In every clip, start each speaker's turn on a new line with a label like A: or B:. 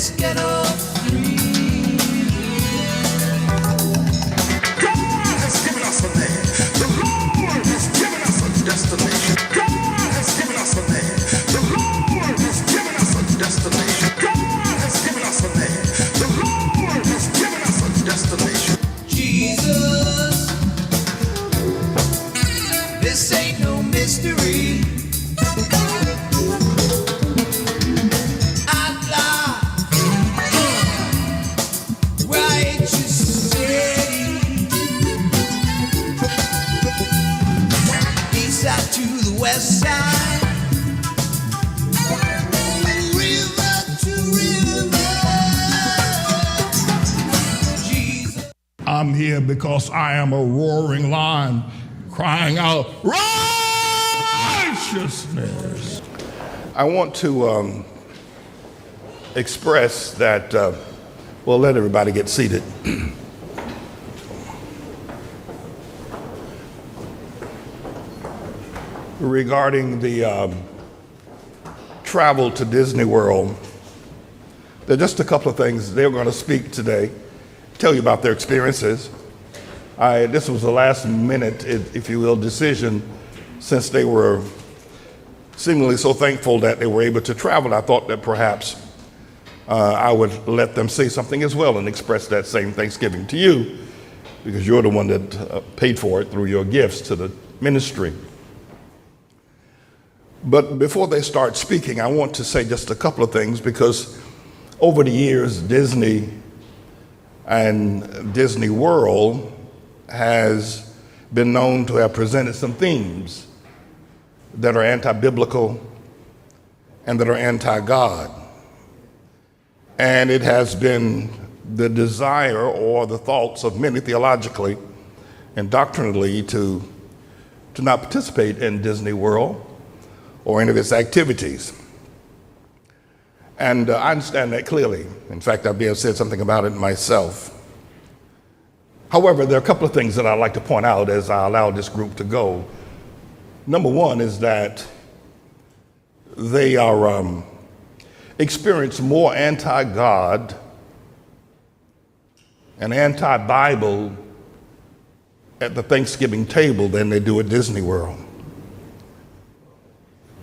A: this ghetto free.
B: God has given us a name. The Lord has given us a destination. God has given us a name. The Lord has given us a destination. God has given us a name. The Lord has given us a destination.
A: Jesus, this ain't no mystery. To the west side, river to river. Jesus.
B: I'm here because I am a roaring lion crying out righteousness. I want to express that, well, let everybody get seated. Regarding the travel to Disney World, there are just a couple of things they're going to speak today, tell you about their experiences. This was the last minute, if you will, decision, since they were seemingly so thankful that they were able to travel. I thought that perhaps I would let them say something as well and express that same thanksgiving to you, because you're the one that paid for it through your gifts to the ministry. But before they start speaking, I want to say just a couple of things, because over the years, Disney and Disney World has been known to have presented some themes that are anti-biblical and that are anti-God. And it has been the desire or the thoughts of many theologically and doctrinally to not participate in Disney World or any of its activities. And I understand that clearly. In fact, I may have said something about it myself. However, there are a couple of things that I'd like to point out as I allow this group to go. Number one is that they are experience more anti-God and anti-Bible at the Thanksgiving table than they do at Disney World.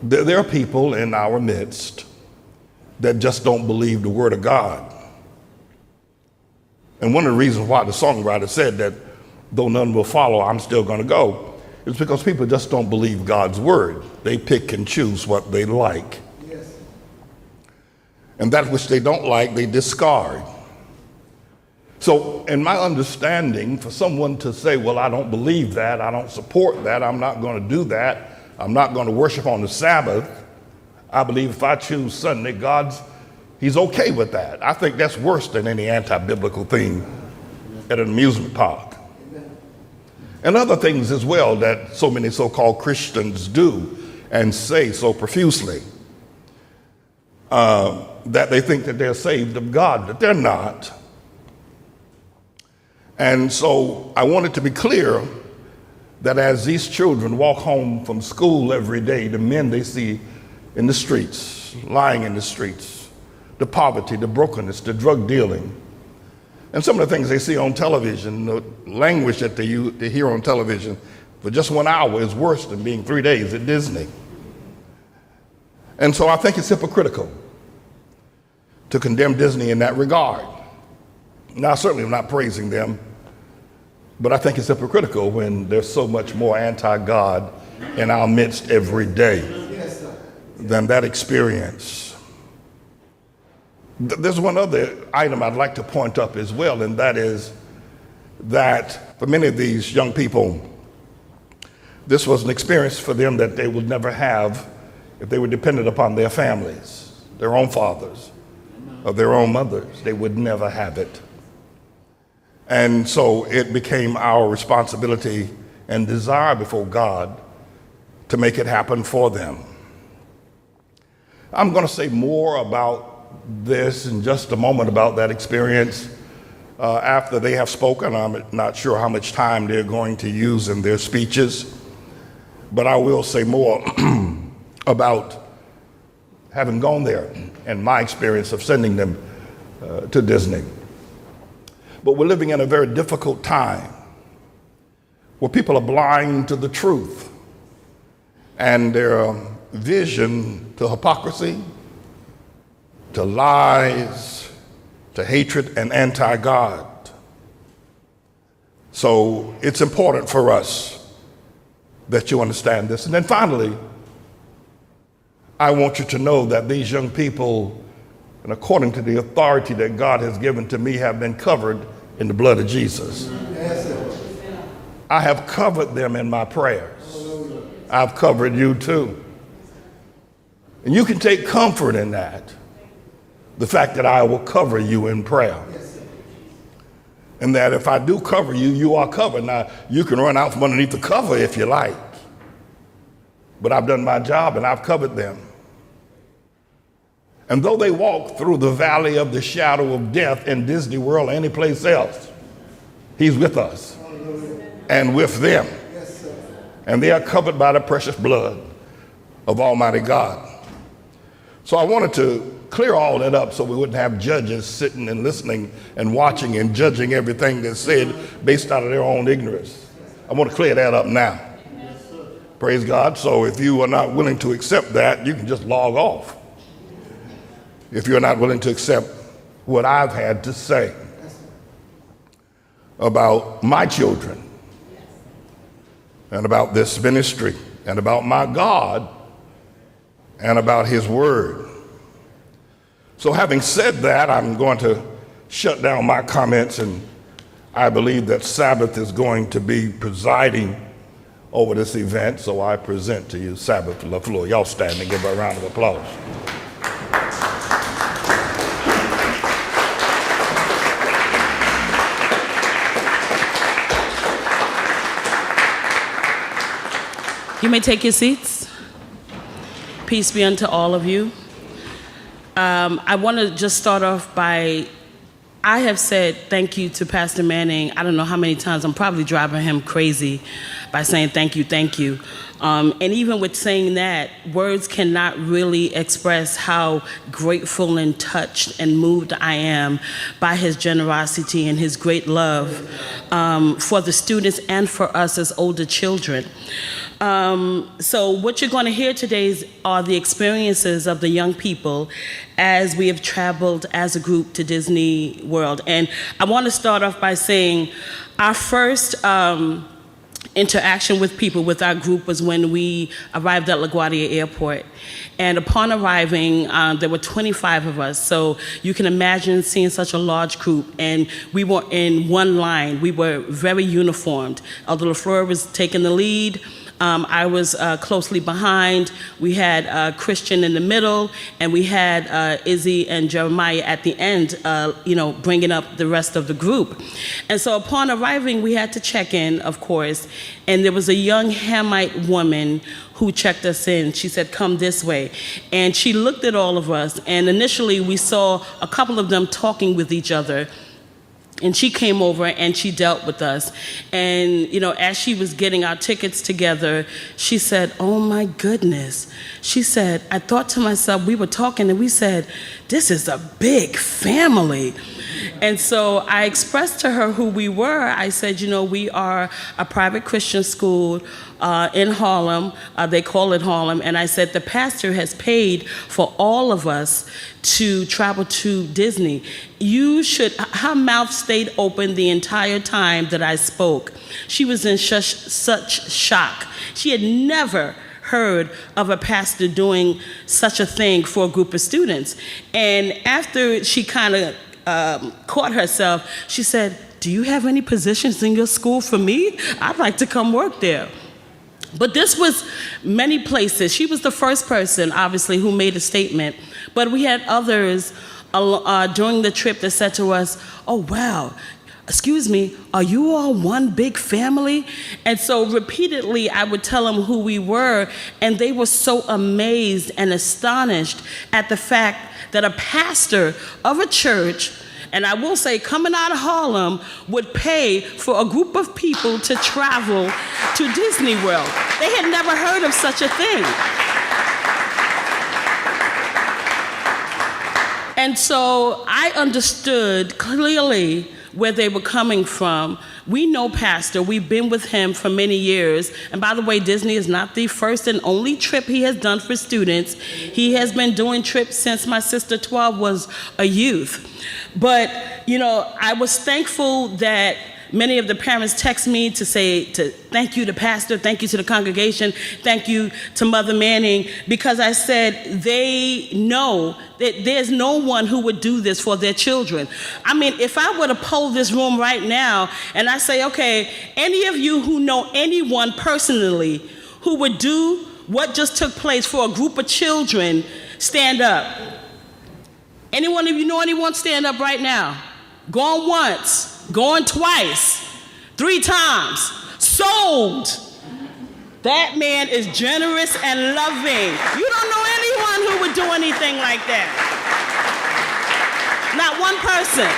B: There are people in our midst that just don't believe the Word of God. And one of the reasons why the songwriter said that though none will follow, I'm still going to go, is because people just don't believe God's Word. They pick and choose what they like.
A: Yes.
B: And that which they don't like, they discard. So in my understanding, for someone to say, well, I don't believe that, I don't support that, I'm not going to do that, I'm not going to worship on the Sabbath, I believe if I choose Sunday, He's okay with that. I think that's worse than any anti-biblical thing at an amusement park. And other things as well that so many so-called Christians do and say so profusely, that they think that they're saved of God, that they're not. And so I want it to be clear that as these children walk home from school every day, the men they see in the streets, lying in the streets, the poverty, the brokenness, the drug dealing, and some of the things they see on television, the language that they hear on television for just 1 hour is worse than being 3 days at Disney. And so I think it's hypocritical to condemn Disney in that regard. Now, certainly I'm not praising them, but I think it's hypocritical when there's so much more anti-God in our midst every day than that experience. There's one other item I'd like to point up as well, and that is that for many of these young people, this was an experience for them that they would never have if they were dependent upon their families, their own fathers, or their own mothers. They would never have it. And so it became our responsibility and desire before God to make it happen for them. I'm going to say more about this in just a moment, about that experience, after they have spoken. I'm not sure how much time they're going to use in their speeches, but I will say more about having gone there and my experience of sending them to Disney. But we're living in a very difficult time where people are blind to the truth and their vision to hypocrisy, to lies, to hatred and anti-God. So it's important for us that you understand this. And then finally, I want you to know that these young people, and according to the authority that God has given to me, have been covered in the blood of Jesus. I have covered them in my prayers. I've covered you too. And you can take comfort in that, the fact that I will cover you in prayer. And that if I do cover you, you are covered. Now, you can run out from underneath the cover if you like, but I've done my job and I've covered them. And though they walk through the valley of the shadow of death in Disney World or any place else, he's with us and with them. And they are covered by the precious blood of Almighty God. So I wanted to clear all that up so we wouldn't have judges sitting and listening and watching and judging everything that's said based out of their own ignorance. I want to clear that up now. Praise God. So if you are not willing to accept that, you can just log off. If you're not willing to accept what I've had to say about my children and about this ministry and about my God and about his word. So having said that, I'm going to shut down my comments, and I believe that Sabbath is going to be presiding over this event, so I present to you Sabbath LaFleur. Y'all stand and give her a round of applause.
C: You may take your seats. Peace be unto all of you. I want to just start off by, I have said thank you to Pastor Manning. I don't know how many times. I'm probably driving him crazy by saying thank you, thank you. And even with saying that, words cannot really express how grateful and touched and moved I am by his generosity and his great love for the students and for us as older children. So what you're going to hear today are the experiences of the young people as we have traveled as a group to Disney World. And I want to start off by saying our first interaction with people, with our group, was when we arrived at LaGuardia Airport. And upon arriving, there were 25 of us. So you can imagine seeing such a large group. And we were in one line. We were very uniformed. Elder LaFleur was taking the lead. I was closely behind. We had Christian in the middle, and we had Izzy and Jeremiah at the end, bringing up the rest of the group. And so upon arriving, we had to check in, of course, and there was a young Hamite woman who checked us in. She said, "Come this way." And she looked at all of us, and initially we saw a couple of them talking with each other. And she came over and she dealt with us. And, as she was getting our tickets together, she said, "Oh my goodness." She said, "I thought to myself," we were talking and we said, "This is a big family." And so I expressed to her who we were. I said, we are a private Christian school in Harlem. They call it Harlem. And I said, the pastor has paid for all of us to travel to Disney. Her mouth stayed open the entire time that I spoke. She was in such shock. She had never heard of a pastor doing such a thing for a group of students. And after she kind of caught herself, she said, "Do you have any positions in your school for me? I'd like to come work there." But this was many places. She was the first person, obviously, who made a statement. But we had others during the trip that said to us, "Oh, wow, excuse me, are you all one big family?" And so repeatedly, I would tell them who we were, and they were so amazed and astonished at the fact that a pastor of a church, and I will say coming out of Harlem, would pay for a group of people to travel to Disney World. They had never heard of such a thing. And so I understood clearly where they were coming from. We know Pastor. We've been with him for many years. And by the way, Disney is not the first and only trip he has done for students. He has been doing trips since my sister 12 was a youth. But, you know, I was thankful that many of the parents text me to say, to thank you to Pastor, thank you to the congregation, thank you to Mother Manning, because I said they know that there's no one who would do this for their children. I mean, if I were to poll this room right now and I say, okay, any of you who know anyone personally who would do what just took place for a group of children, stand up. Any one of you know anyone? Stand up right now. Going once. Going twice, 3 times, sold. That man is generous and loving. You don't know anyone who would do anything like that. Not one person.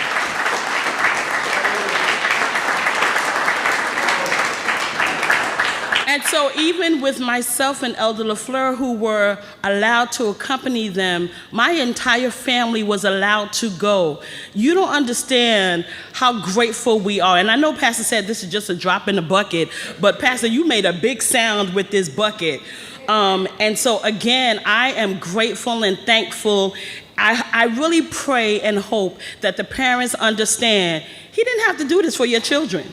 C: And so even with myself and Elder LaFleur, who were allowed to accompany them, my entire family was allowed to go. You don't understand how grateful we are. And I know Pastor said this is just a drop in the bucket, but Pastor, you made a big sound with this bucket. And so again, I am grateful and thankful. I really pray and hope that the parents understand he didn't have to do this for your children.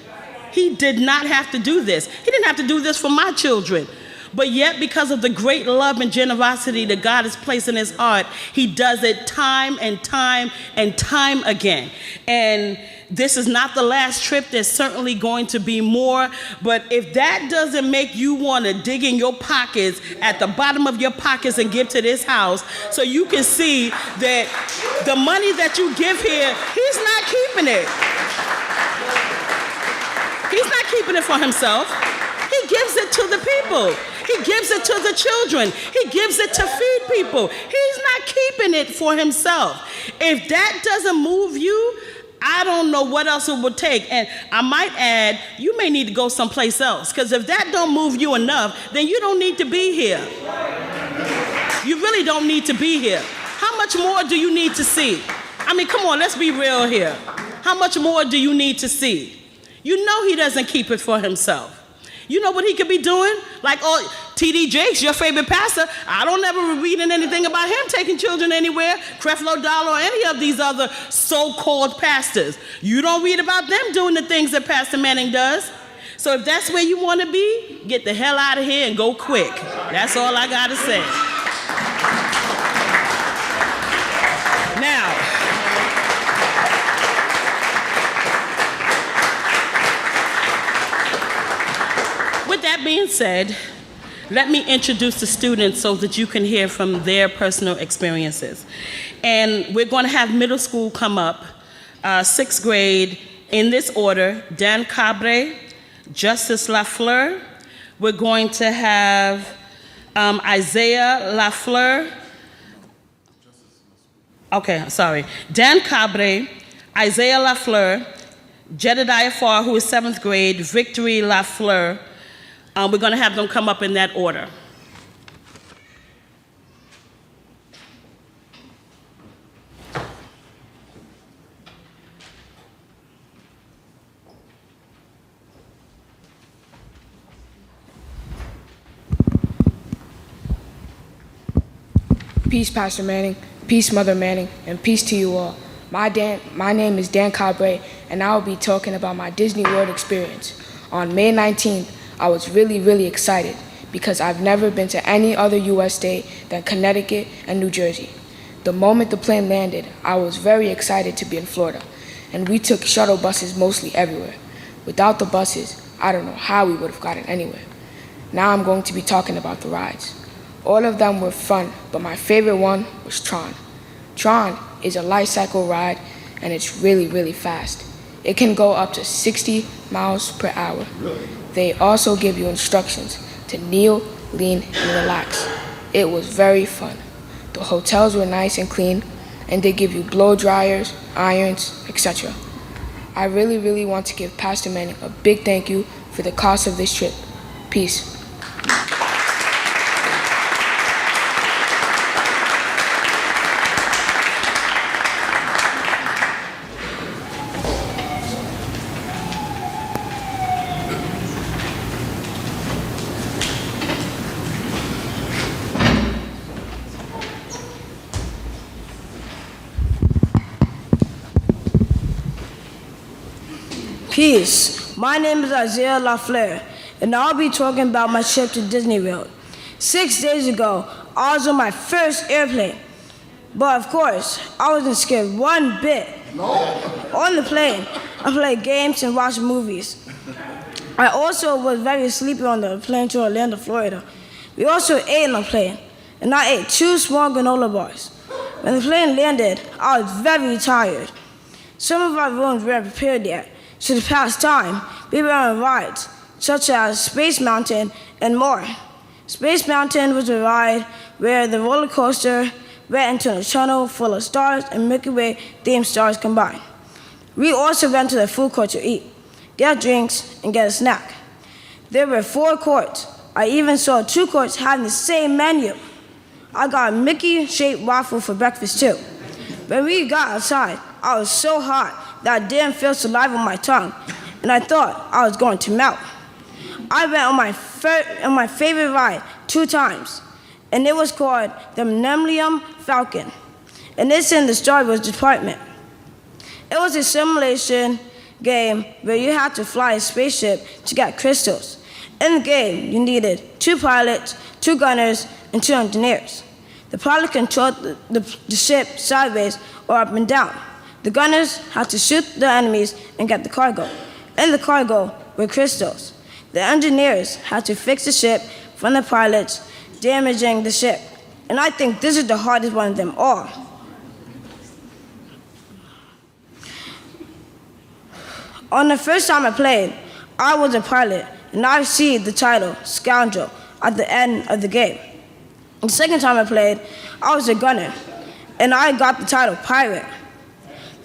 C: He did not have to do this. He didn't have to do this for my children. But yet, because of the great love and generosity that God has placed in his heart, he does it time and time and time again. And this is not the last trip. There's certainly going to be more. But if that doesn't make you want to dig in your pockets, at the bottom of your pockets, and give to this house, so you can see that the money that you give here, he's not keeping it. He's not keeping it for himself. He gives it to the people. He gives it to the children. He gives it to feed people. He's not keeping it for himself. If that doesn't move you, I don't know what else it would take. And I might add, you may need to go someplace else, because if that don't move you enough, then you don't need to be here. You really don't need to be here. How much more do you need to see? I mean, come on, let's be real here. How much more do you need to see? You know he doesn't keep it for himself. You know what he could be doing? Like, oh, T.D. Jakes, your favorite pastor, I don't ever reading anything about him taking children anywhere, Creflo Dollar or any of these other so-called pastors. You don't read about them doing the things that Pastor Manning does. So if that's where you want to be, get the hell out of here and go quick. That's all I got to say. Now, with that being said, let me introduce the students so that you can hear from their personal experiences. And we're going to have middle school come up, 6th grade, in this order: Dan Cabre, Justice LaFleur. We're going to have Isaiah LaFleur. Okay, sorry. Dan Cabre, Isaiah LaFleur, Jedediah Farr, who is 7th grade, Victory LaFleur. We're going to have them come up in that order.
D: Peace, Pastor Manning. Peace, Mother Manning. And peace to you all. My name is Dan Cabre, and I will be talking about my Disney World experience. On May 19th, I was really excited because I've never been to any other U.S. state than Connecticut and New Jersey. The moment the plane landed, I was very excited to be in Florida, and we took shuttle buses mostly everywhere. Without the buses, I don't know how we would have gotten anywhere. Now I'm going to be talking about the rides. All of them were fun, but my favorite one was Tron. Tron is a light cycle ride, and it's really fast. It can go up to 60 miles per hour. They also give you instructions to kneel, lean, and relax. It was very fun. The hotels were nice and clean, and they give you blow dryers, irons, etc. I really want to give Pastor Manning a big thank you for the cost of this trip. Peace.
E: Peace. My name is Isaiah LaFleur, and I'll be talking about my trip to Disney World. 6 days ago, I was on my first airplane. But of course, I wasn't scared one bit. No. On the plane, I played games and watched movies. I also was very sleepy on the plane to Orlando, Florida. We also ate on the plane, and I ate 2 small granola bars. When the plane landed, I was very tired. Some of our rooms weren't prepared yet, so to pass time, we were on rides, such as Space Mountain and more. Space Mountain was a ride where the roller coaster went into a tunnel full of stars and Milky Way themed stars combined. We also went to the food court to eat, get drinks, and get a snack. There were 4 courts. I even saw 2 courts having the same menu. I got a Mickey-shaped waffle for breakfast too. When we got outside, I was so hot that I didn't feel saliva on my tongue, and I thought I was going to melt. I went on my favorite ride 2 times, and it was called the Millennium Falcon, and it's in the Star Wars department. It was a simulation game where you had to fly a spaceship to get crystals. In the game, you needed 2 pilots, 2 gunners, and 2 engineers. The pilot controlled the ship sideways or up and down. The gunners had to shoot the enemies and get the cargo. In the cargo were crystals. The engineers had to fix the ship from the pilots damaging the ship. And I think this is the hardest one of them all. On the first time I played, I was a pilot, and I received the title Scoundrel at the end of the game. The second time I played, I was a gunner, and I got the title Pirate.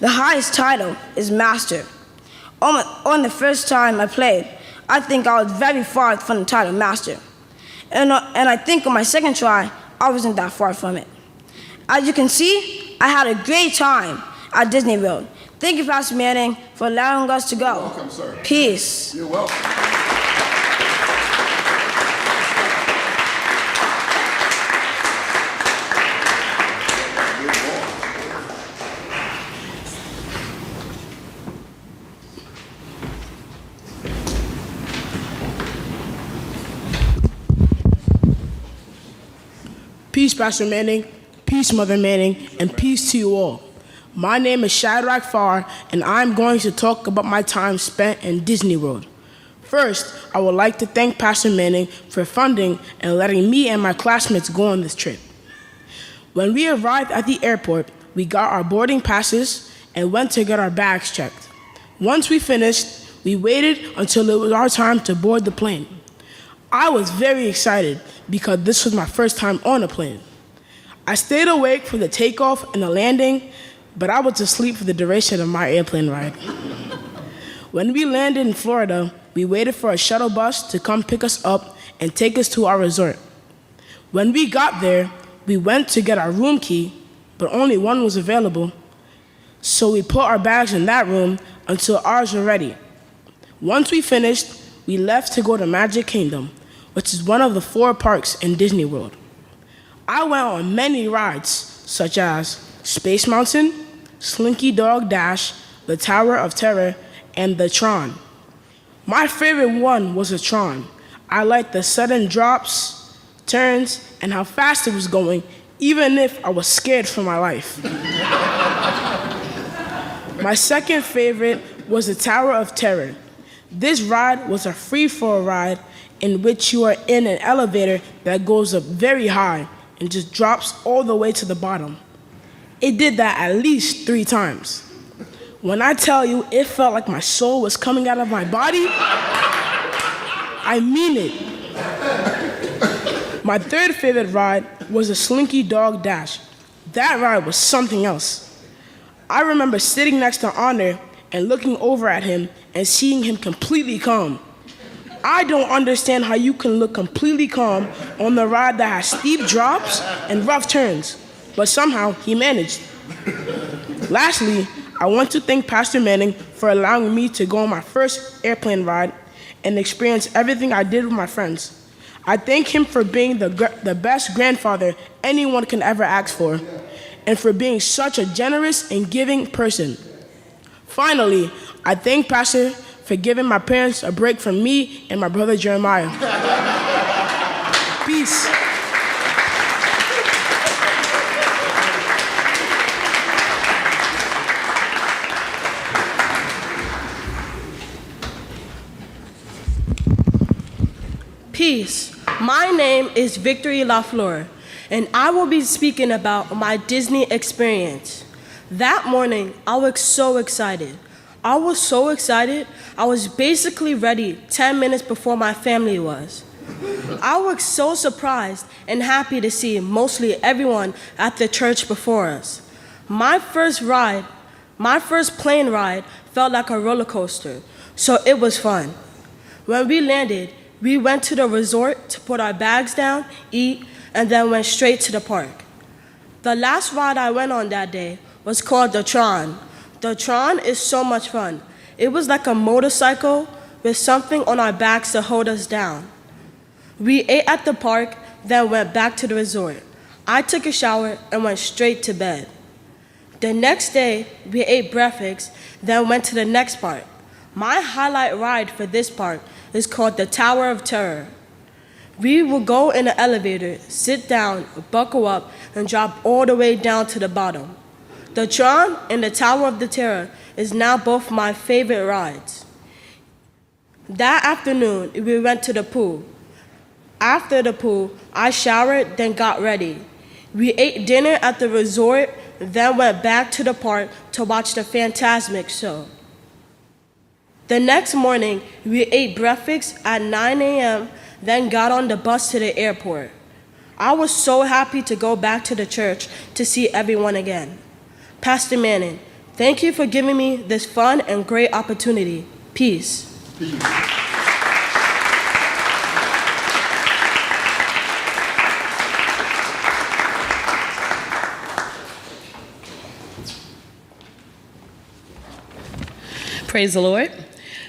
E: The highest title is Master. On the first time I played, I think I was very far from the title Master. And I think on my second try, I wasn't that far from it. As you can see, I had a great time at Disney World. Thank you, Pastor Manning, for allowing us to go.
B: You're welcome, sir.
E: Peace.
B: You're welcome.
F: Peace, Pastor Manning, peace, Mother Manning, and peace to you all. My name is Shadrach Farr, and I'm going to talk about my time spent in Disney World. First, I would like to thank Pastor Manning for funding and letting me and my classmates go on this trip. When we arrived at the airport, we got our boarding passes and went to get our bags checked. Once we finished, we waited until it was our time to board the plane. I was very excited because this was my first time on a plane. I stayed awake for the takeoff and the landing, but I was asleep for the duration of my airplane ride. When we landed in Florida, we waited for a shuttle bus to come pick us up and take us to our resort. When we got there, we went to get our room key, but only one was available, so we put our bags in that room until ours were ready. Once we finished, we left to go to Magic Kingdom, which is one of the 4 parks in Disney World. I went on many rides, such as Space Mountain, Slinky Dog Dash, the Tower of Terror, and the Tron. My favorite one was the Tron. I liked the sudden drops, turns, and how fast it was going, even if I was scared for my life. My second favorite was the Tower of Terror. This ride was a free-fall ride in which you are in an elevator that goes up very high and just drops all the way to the bottom. It did that at least 3 times. When I tell you it felt like my soul was coming out of my body, I mean it. My third favorite ride was the Slinky Dog Dash. That ride was something else. I remember sitting next to Honor and looking over at him and seeing him completely calm. I don't understand how you can look completely calm on the ride that has steep drops and rough turns, but somehow he managed. Lastly, I want to thank Pastor Manning for allowing me to go on my first airplane ride and experience everything I did with my friends. I thank him for being the best grandfather anyone can ever ask for, and for being such a generous and giving person. Finally, I thank Pastor for for giving my parents a break from me and my brother Jeremiah. Peace.
G: Peace. My name is Victory Lafleur, and I will be speaking about my Disney experience. That morning, I was so excited. I was so excited, I was basically ready 10 minutes before my family was. I was so surprised and happy to see mostly everyone at the church before us. My first plane ride felt like a roller coaster, so it was fun. When we landed, we went to the resort to put our bags down, eat, and then went straight to the park. The last ride I went on that day was called the Tron. The Tron is so much fun. It was like a motorcycle with something on our backs to hold us down. We ate at the park, then went back to the resort. I took a shower and went straight to bed. The next day, we ate breakfast, then went to the next park. My highlight ride for this park is called the Tower of Terror. We will go in the elevator, sit down, buckle up, and drop all the way down to the bottom. The Tron and the Tower of the Terror is now both my favorite rides. That afternoon, we went to the pool. After the pool, I showered, then got ready. We ate dinner at the resort, then went back to the park to watch the Fantasmic show. The next morning, we ate breakfast at 9 a.m., then got on the bus to the airport. I was so happy to go back to the church to see everyone again. Pastor Manning, thank you for giving me this fun and great opportunity. Peace.
C: Praise the Lord.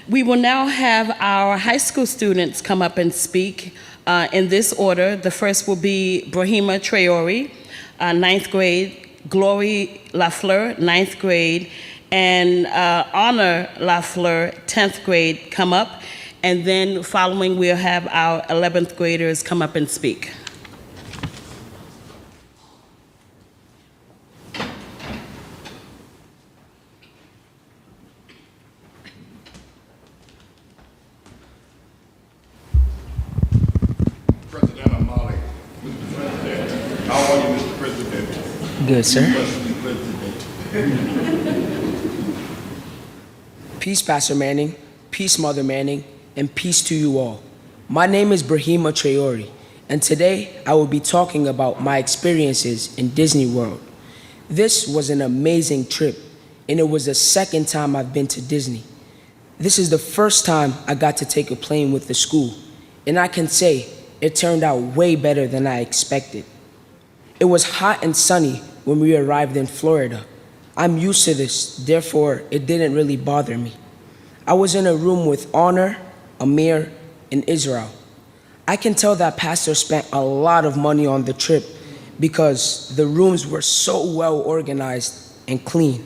C: We will now have our high school students come up and speak in this order. The first will be Brahima Traore, 9th grade, Glory Lafleur, 9th grade, and Honor Lafleur, 10th grade, come up. And then following, we'll have our 11th graders come up and speak.
B: President Amali, Mr. President. How are you, Mr. President?
H: Good, sir.
B: Mr. President.
H: Peace, Pastor Manning. Peace, Mother Manning. And peace to you all. My name is Brahima Traore, and today I will be talking about my experiences in Disney World. This was an amazing trip, and it was the second time I've been to Disney. This is the first time I got to take a plane with the school, and I can say it turned out way better than I expected. It was hot and sunny when we arrived in Florida. I'm used to this, therefore it didn't really bother me. I was in a room with Honor, Amir, and Israel. I can tell that Pastor spent a lot of money on the trip because the rooms were so well organized and clean.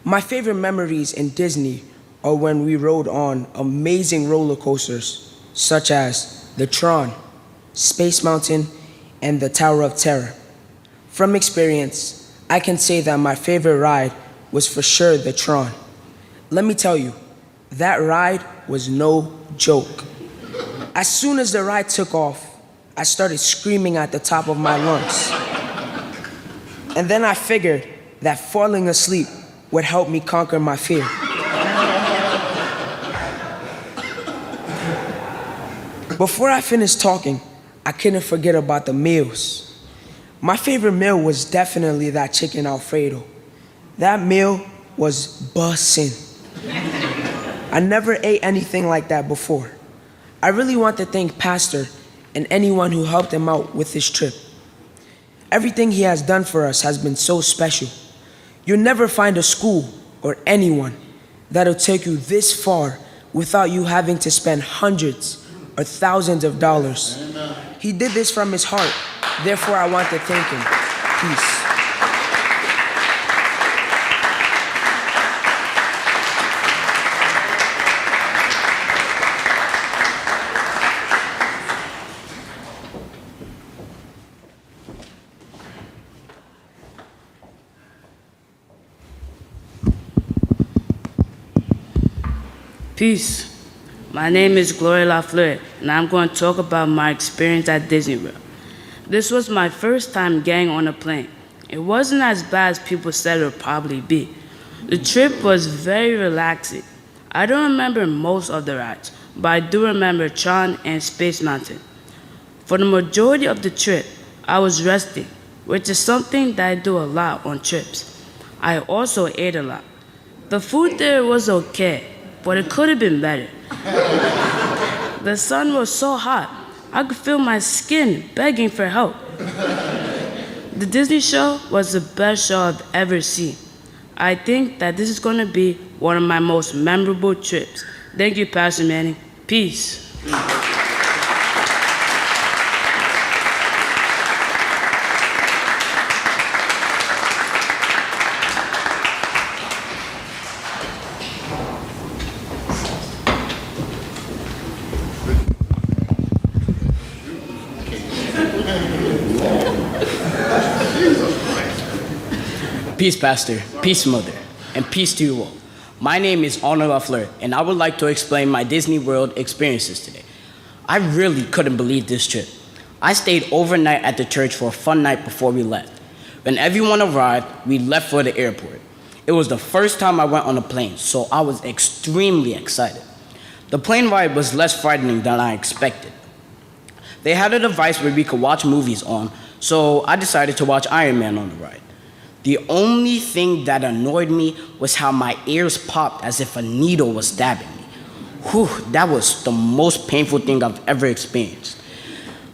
H: My favorite memories in Disney are when we rode on amazing roller coasters such as the Tron, Space Mountain, and the Tower of Terror. From experience, I can say that my favorite ride was for sure the Tron. Let me tell you, that ride was no joke. As soon as the ride took off, I started screaming at the top of my lungs. And then I figured that falling asleep would help me conquer my fear. Before I finished talking, I couldn't forget about the meals. My favorite meal was definitely that chicken Alfredo. That meal was bussin'. I never ate anything like that before. I really want to thank Pastor and anyone who helped him out with this trip. Everything he has done for us has been so special. You'll never find a school or anyone that'll take you this far without you having to spend hundreds or thousands of dollars. He did this from his heart. Therefore, I want to thank him. Peace.
I: Peace. My name is Gloria Lafleur, and I'm going to talk about my experience at Disney World. This was my first time getting on a plane. It wasn't as bad as people said it would probably be. The trip was very relaxing. I don't remember most of the rides, but I do remember Tron and Space Mountain. For the majority of the trip, I was resting, which is something that I do a lot on trips. I also ate a lot. The food there was okay, but it could have been better. The sun was so hot, I could feel my skin begging for help. The Disney show was the best show I've ever seen. I think that this is going to be one of my most memorable trips. Thank you, Pastor Manning. Peace.
J: Peace, Pastor, peace, Mother, and peace to you all. My name is Arnold Lafleur, and I would like to explain my Disney World experiences today. I really couldn't believe this trip. I stayed overnight at the church for a fun night before we left. When everyone arrived, we left for the airport. It was the first time I went on a plane, so I was extremely excited. The plane ride was less frightening than I expected. They had a device where we could watch movies on, so I decided to watch Iron Man on the ride. The only thing that annoyed me was how my ears popped as if a needle was stabbing me. Whew, that was the most painful thing I've ever experienced.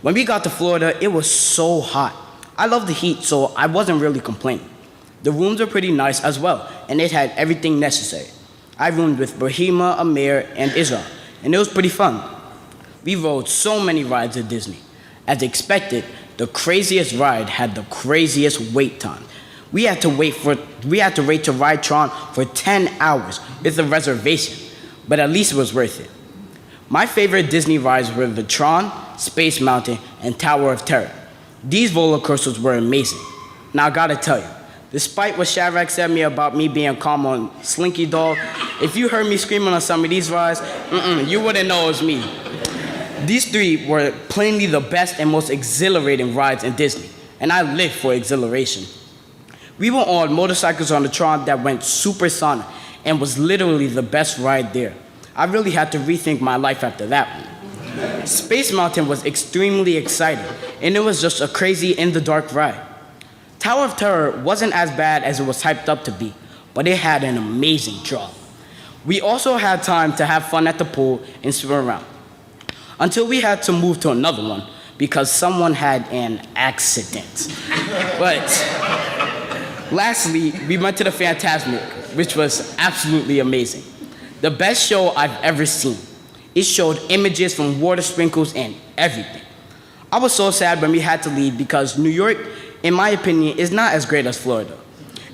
J: When we got to Florida, it was so hot. I love the heat, so I wasn't really complaining. The rooms were pretty nice as well, and it had everything necessary. I roomed with Brahima, Amir, and Israel, and it was pretty fun. We rode so many rides at Disney. As expected, the craziest ride had the craziest wait time. We had to wait to ride Tron for 10 hours with a reservation, but at least it was worth it. My favorite Disney rides were the Tron, Space Mountain, and Tower of Terror. These roller coasters were amazing. Now I gotta tell you, despite what Shadrach said me about me being calm on Slinky Dog, if you heard me screaming on some of these rides, you wouldn't know it was me. These three were plainly the best and most exhilarating rides in Disney, and I live for exhilaration. We were on motorcycles on the Tron that went supersonic and was literally the best ride there. I really had to rethink my life after that one. Space Mountain was extremely exciting, and it was just a crazy in-the-dark ride. Tower of Terror wasn't as bad as it was hyped up to be, but it had an amazing draw. We also had time to have fun at the pool and swim around, until we had to move to another one because someone had an accident. But lastly, we went to the Fantasmic, which was absolutely amazing. The best show I've ever seen. It showed images from water sprinkles and everything. I was so sad when we had to leave because New York, in my opinion, is not as great as Florida,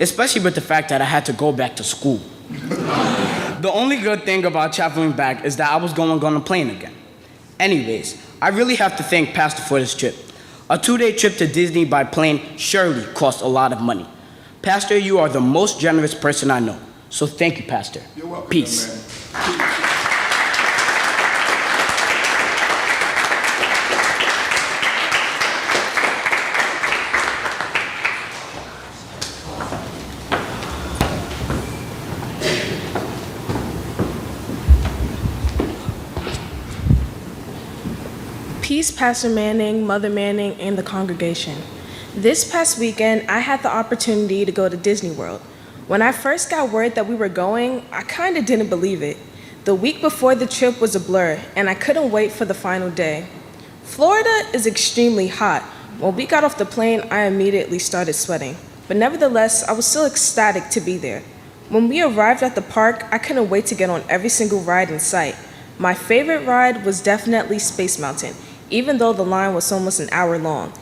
J: especially with the fact that I had to go back to school. The only good thing about traveling back is that I was going on a plane again. Anyways, I really have to thank Pastor for this trip. A 2-day trip to Disney by plane surely cost a lot of money. Pastor, you are the most generous person I know. So thank you, Pastor.
B: You're welcome,
J: Peace.
B: man.
K: Peace, Pastor Manning, Mother Manning, and the congregation. This past weekend, I had the opportunity to go to Disney World. When I first got word that we were going, I kind of didn't believe it. The week before the trip was a blur, and I couldn't wait for the final day. Florida is extremely hot. When we got off the plane, I immediately started sweating. But nevertheless, I was still ecstatic to be there. When we arrived at the park, I couldn't wait to get on every single ride in sight. My favorite ride was definitely Space Mountain, even though the line was almost an hour long.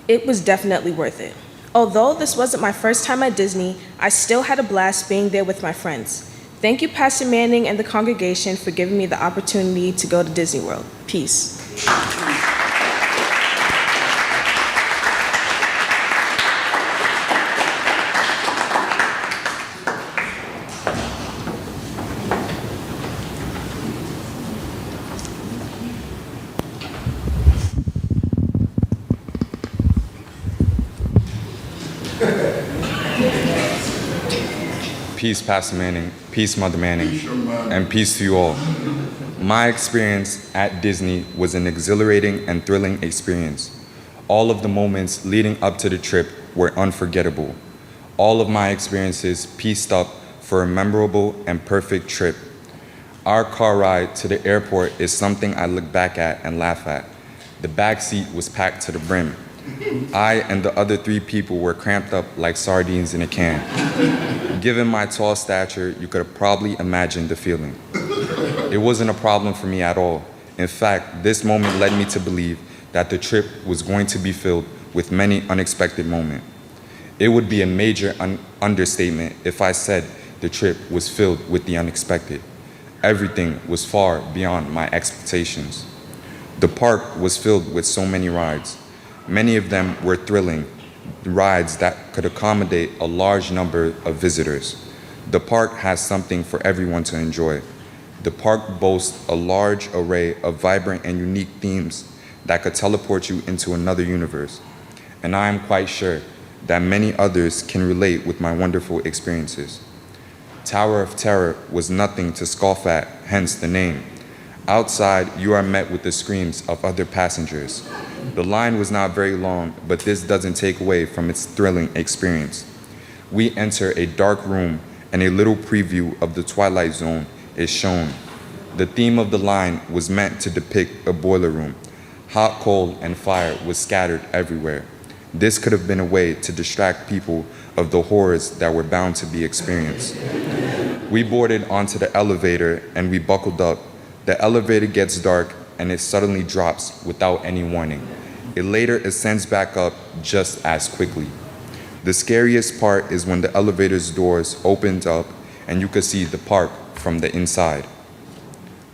K: It was definitely worth it. Although this wasn't my first time at Disney, I still had a blast being there with my friends. Thank you, Pastor Manning and the congregation, for giving me the opportunity to go to Disney World. Peace.
L: Peace, Pastor Manning. Peace, Mother Manning. And peace to you all. My experience at Disney was an exhilarating and thrilling experience. All of the moments leading up to the trip were unforgettable. All of my experiences pieced up for a memorable and perfect trip. Our car ride to the airport is something I look back at and laugh at. The back seat was packed to the brim. I and the other 3 people were cramped up like sardines in a can. Given my tall stature, you could have probably imagined the feeling. It wasn't a problem for me at all. In fact, this moment led me to believe that the trip was going to be filled with many unexpected moments. It would be a major understatement if I said the trip was filled with the unexpected. Everything was far beyond my expectations. The park was filled with so many rides. Many of them were thrilling, rides that could accommodate a large number of visitors. The park has something for everyone to enjoy. The park boasts a large array of vibrant and unique themes that could teleport you into another universe. And I am quite sure that many others can relate with my wonderful experiences. Tower of Terror was nothing to scoff at, hence the name. Outside, you are met with the screams of other passengers. The line was not very long, but this doesn't take away from its thrilling experience. We enter a dark room and a little preview of the Twilight Zone is shown. The theme of the line was meant to depict a boiler room. Hot coal and fire was scattered everywhere. This could have been a way to distract people of the horrors that were bound to be experienced. We boarded onto the elevator and we buckled up. The elevator gets dark and it suddenly drops without any warning. It later ascends back up just as quickly. The scariest part is when the elevator's doors opened up and you could see the park from the inside.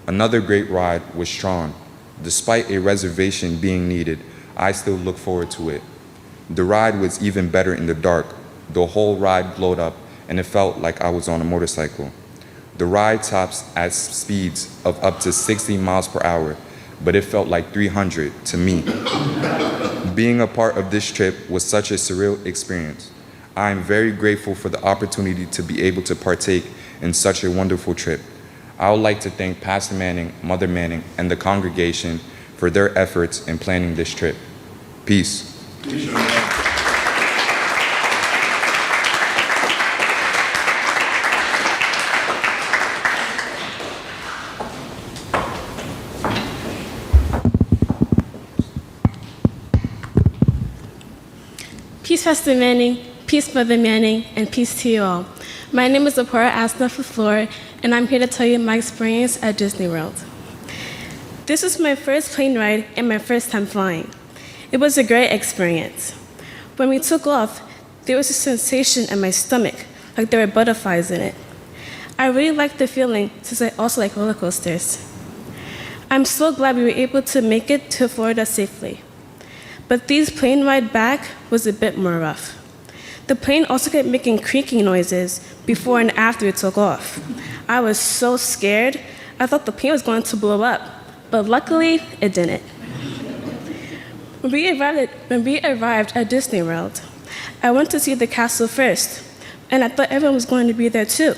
L: Another great ride was Tron. Despite a reservation being needed, I still look forward to it. The ride was even better in the dark. The whole ride glowed up and it felt like I was on a motorcycle. The ride tops at speeds of up to 60 miles per hour, but it felt like 300 to me. Being a part of this trip was such a surreal experience. I am very grateful for the opportunity to be able to partake in such a wonderful trip. I would like to thank Pastor Manning, Mother Manning, and the congregation for their efforts in planning this trip. Peace.
M: Peace, Pastor Manning, peace, Mother Manning, and peace to you all. My name is Zipporah Asnaf-Fleur, and I'm here to tell you my experience at Disney World. This was my first plane ride and my first time flying. It was a great experience. When we took off, there was a sensation in my stomach, like there were butterflies in it. I really liked the feeling since I also like roller coasters. I'm so glad we were able to make it to Florida safely. But this plane ride back was a bit more rough. The plane also kept making creaking noises before and after it took off. I was so scared, I thought the plane was going to blow up, but luckily it didn't. When we arrived at Disney World, I went to see the castle first, and I thought everyone was going to be there too.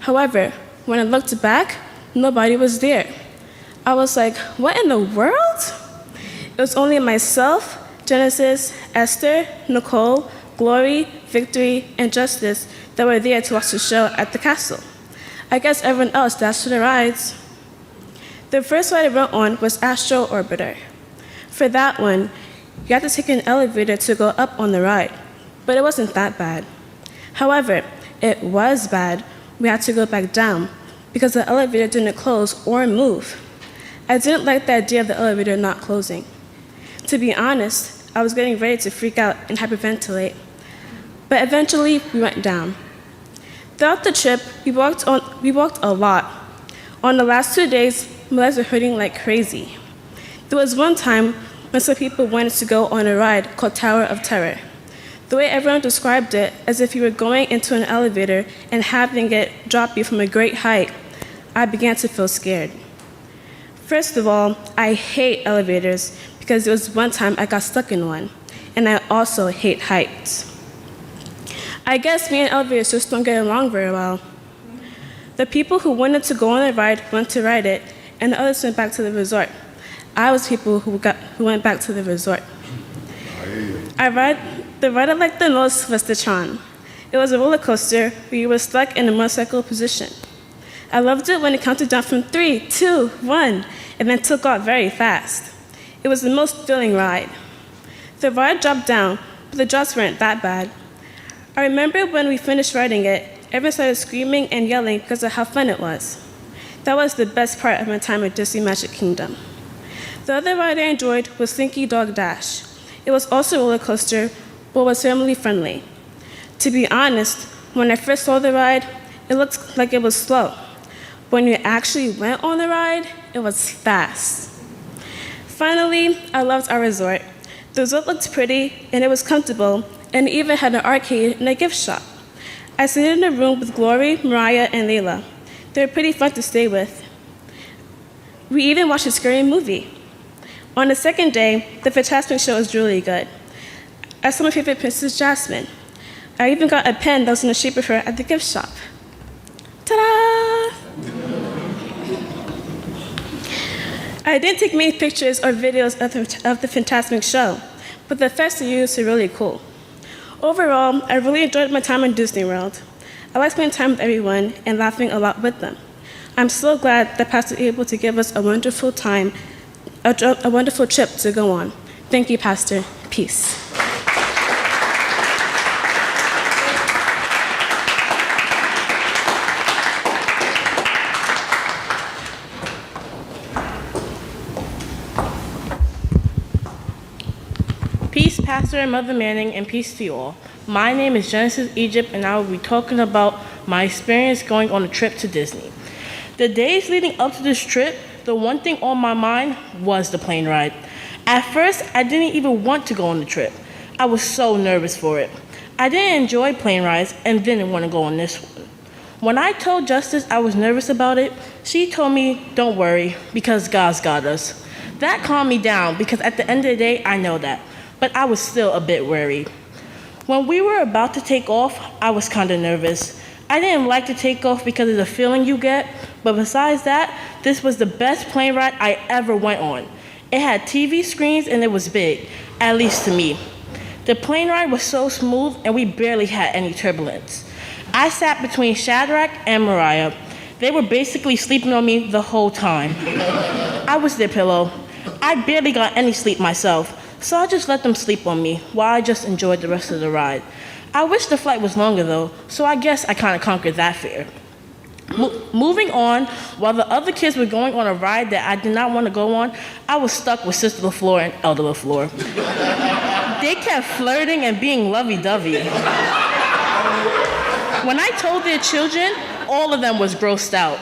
M: However, when I looked back, nobody was there. I was like, what in the world? It was only myself, Genesis, Esther, Nicole, Glory, Victory, and Justice that were there to watch the show at the castle. I guess everyone else dashed to the rides. The first ride I went on was Astro Orbiter. For that one, you had to take an elevator to go up on the ride, but it wasn't that bad. However, it was bad. We had to go back down because the elevator didn't close or move. I didn't like the idea of the elevator not closing. To be honest, I was getting ready to freak out and hyperventilate. But eventually, we went down. Throughout the trip, we walked a lot. On the last 2 days, my legs were hurting like crazy. There was one time when some people wanted to go on a ride called Tower of Terror. The way everyone described it, as if you were going into an elevator and having it drop you from a great height, I began to feel scared. First of all, I hate elevators because there was one time I got stuck in one, and I also hate heights. I guess me and elevators just don't get along very well. The people who wanted to go on the ride went to ride it, and the others went back to the resort. I was people who went back to the resort. The ride I liked the most was the Tron. It was a roller coaster where you were stuck in a motorcycle position. I loved it when it counted down from 3, 2, 1, and then took off very fast. It was the most thrilling ride. The ride dropped down, but the drops weren't that bad. I remember when we finished riding it, everyone started screaming and yelling because of how fun it was. That was the best part of my time at Disney Magic Kingdom. The other ride I enjoyed was Slinky Dog Dash. It was also a roller coaster, but was family friendly. To be honest, when I first saw the ride, it looked like it was slow. When you actually went on the ride, it was fast. Finally, I loved our resort. The resort looked pretty, and it was comfortable, and it even had an arcade and a gift shop. I stayed in a room with Glory, Mariah, and Layla. They were pretty fun to stay with. We even watched a scary movie. On the second day, the Fantastic show was really good. I saw my favorite Princess Jasmine. I even got a pen that was in the shape of her at the gift shop. Ta-da! I didn't take many pictures or videos of the Fantastic show, but the effects they used were really cool. Overall, I really enjoyed my time in Disney World. I like spending time with everyone and laughing a lot with them. I'm so glad that Pastor was able to give us a wonderful time, a wonderful trip to go on. Thank you, Pastor. Peace.
G: Peace, Pastor and Mother Manning, and peace to you all. My name is Genesis Egypt, and I will be talking about my experience going on a trip to Disney. The days leading up to this trip, the one thing on my mind was the plane ride. At first, I didn't even want to go on the trip. I was so nervous for it. I didn't enjoy plane rides and didn't want to go on this one. When I told Justice I was nervous about it, she told me, "Don't worry, because God's got us." That calmed me down because at the end of the day, I know that, but I was still a bit worried. When we were about to take off, I was kind of nervous. I didn't like to take off because of the feeling you get, but besides that, this was the best plane ride I ever went on. It had TV screens and it was big, at least to me. The plane ride was so smooth and we barely had any turbulence. I sat between Shadrach and Mariah. They were basically sleeping on me the whole time. I was their pillow. I barely got any sleep myself, so I just let them sleep on me while I just enjoyed the rest of the ride. I wish the flight was longer though, so I guess I kind of conquered that fear. Moving on, while the other kids were going on a ride that I did not want to go on, I was stuck with Sister LaFleur and Elder LaFleur. They kept flirting and being lovey-dovey. When I told their children, all of them was grossed out.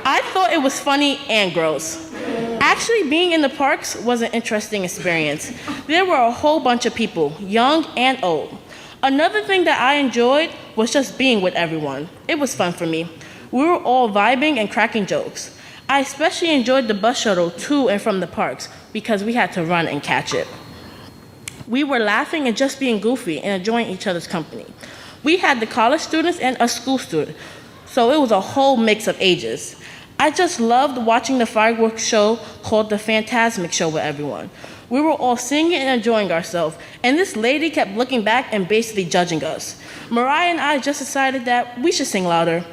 G: I thought it was funny and gross. Actually, being in the parks was an interesting experience. There were a whole bunch of people, young and old. Another thing that I enjoyed was just being with everyone. It was fun for me. We were all vibing and cracking jokes. I especially enjoyed the bus shuttle to and from the parks because we had to run and catch it. We were laughing and just being goofy and enjoying each other's company. We had the college students and a school student, so it was a whole mix of ages. I just loved watching the fireworks show called the Fantasmic Show with everyone. We were all singing and enjoying ourselves, and this lady kept looking back and basically judging us. Mariah and I just decided that we should sing louder.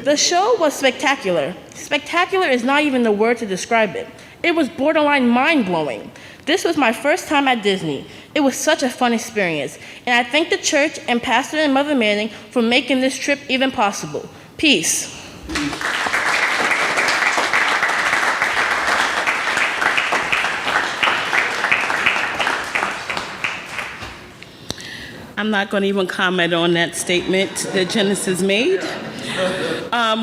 G: The show was spectacular. Spectacular is not even the word to describe it. It was borderline mind-blowing. This was my first time at Disney. It was such a fun experience, and I thank the church and Pastor and Mother Manning for making this trip even possible. Peace.
C: I'm not going to even comment on that statement that Genesis made.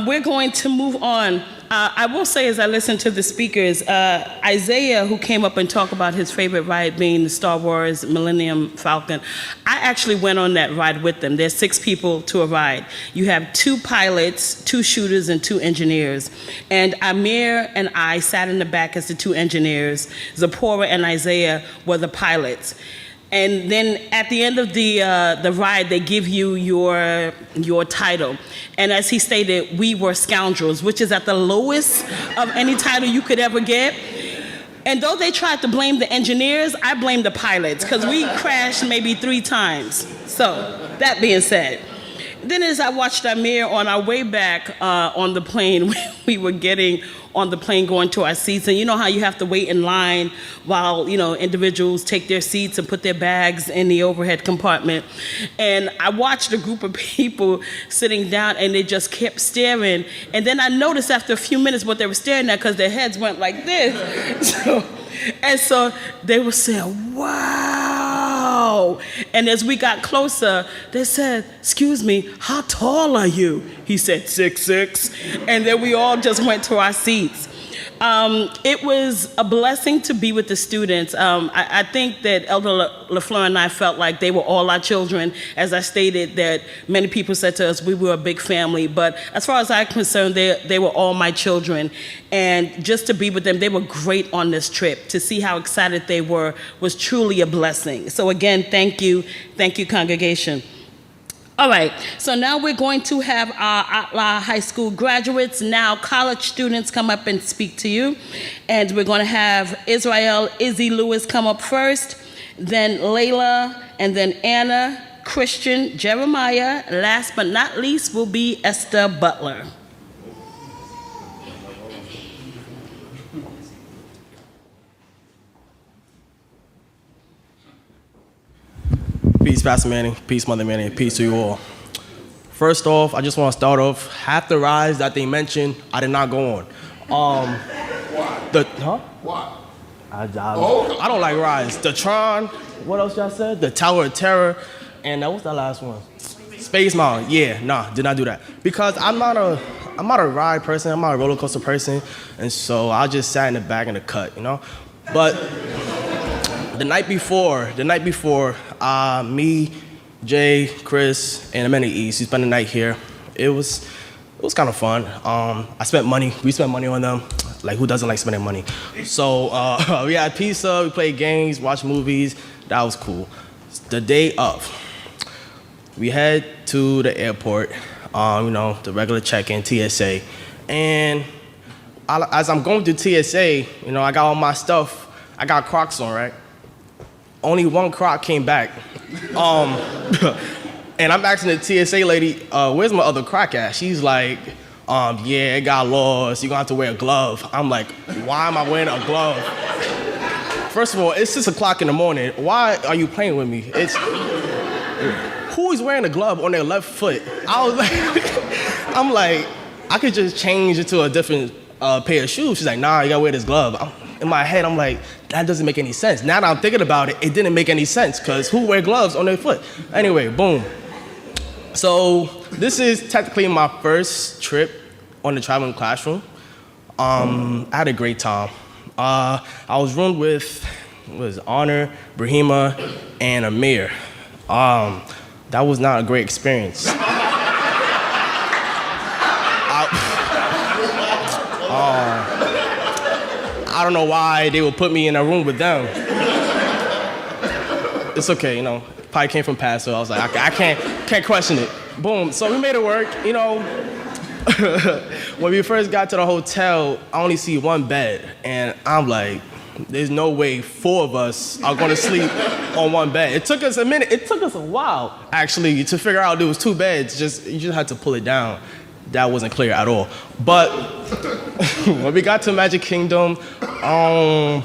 C: We're going to move on. I will say, as I listen to the speakers, Isaiah, who came up and talked about his favorite ride being the Star Wars Millennium Falcon, I actually went on that ride with them. There's 6 people to a ride. You have 2 pilots, 2 shooters, and 2 engineers. And Amir and I sat in the back as the 2 engineers. Zipporah and Isaiah were the pilots. And then at the end of the ride, they give you your title. And as he stated, we were scoundrels, which is at the lowest of any title you could ever get. And though they tried to blame the engineers, I blame the pilots, because we crashed maybe 3 times. So, that being said, then as I watched Amir on our way back on the plane, we were getting on the plane going to our seats, and you know how you have to wait in line while, you know, individuals take their seats and put their bags in the overhead compartment. And I watched a group of people sitting down, and they just kept staring. And then I noticed after a few minutes what they were staring at, because their heads went like this. So they were saying, wow. And as we got closer, they said, excuse me, how tall are you? He said 6'6". And then we all just went to our seats. It was a blessing to be with the students. I think that Elder LaFleur and I felt like they were all our children. As I stated, that many people said to us we were a big family, but as far as I'm concerned, they were all my children. And just to be with them, they were great on this trip. To see how excited they were was truly a blessing. So again, thank you, congregation. All right, so now we're going to have our high school graduates. Now college students come up and speak to you. And we're going to have Israel Izzy Lewis come up first, then Layla, and then Anna, Christian, Jeremiah. Last but not least will be Esther Butler.
N: Peace, Pastor Manning. Peace, Mother Manning. Peace to you all. First off, I just want to start off, half the rides that they mentioned, I did not go on.
B: Why?
N: I don't like rides. The Tron, what else y'all said? The Tower of Terror, and what's that last one? Space Mountain. Yeah, nah, did not do that. Because I'm not a ride person, I'm not a roller coaster person, and so I just sat in the back in the cut, you know? But the night before, me, Jay, Chris, and Amanda East, we spent the night here. It was kind of fun. We spent money on them. Like, who doesn't like spending money? So we had pizza, we played games, watched movies. That was cool. The day of, we head to the airport, the regular check-in, TSA. And as I'm going through TSA, I got all my stuff. I got Crocs on, right? Only one Croc came back. And I'm asking the TSA lady, where's my other Croc at? She's like, yeah, it got lost. You're gonna have to wear a glove. I'm like, why am I wearing a glove? First of all, it's 6 o'clock in the morning. Why are you playing with me? Who is wearing a glove on their left foot? I'm like, I could just change it to a different pair of shoes. She's like, nah, you gotta wear this glove. In my head, I'm like, that doesn't make any sense. Now that I'm thinking about it, it didn't make any sense, because who wear gloves on their foot? Anyway, boom. So this is technically my first trip on the traveling classroom. I had a great time. I was roomed with Honor, Brahima, and Amir. That was not a great experience. I don't know why they would put me in a room with them. It's okay, probably came from past, so I was like, I can't question it. Boom, so we made it work, When we first got to the hotel, I only see one bed, and I'm like, there's no way 4 of us are gonna sleep on one bed. It took us a minute, it took us a while, actually, to figure out there was 2 beds, you just had to pull it down. That wasn't clear at all. But when we got to Magic Kingdom, I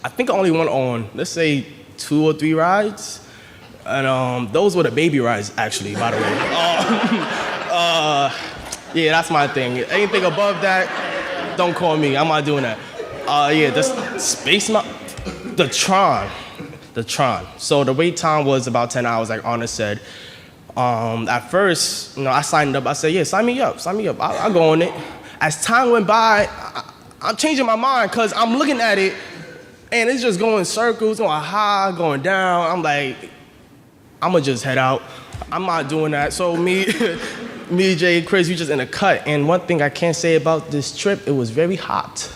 N: think I only went on, let's say, 2 or 3 rides. And those were the baby rides, actually, by the way. Yeah, that's my thing. Anything above that, don't call me. I'm not doing that. The Space Mountain, the Tron. So the wait time was about 10 hours, like Anna said. At first, I signed up. I said, yeah, sign me up. I'll go on it. As time went by, I'm changing my mind, because I'm looking at it, and it's just going in circles, going high, going down. I'm like, I'm going to just head out. I'm not doing that. So me, Jay, Chris, we just in a cut. And one thing I can't say about this trip, it was very hot.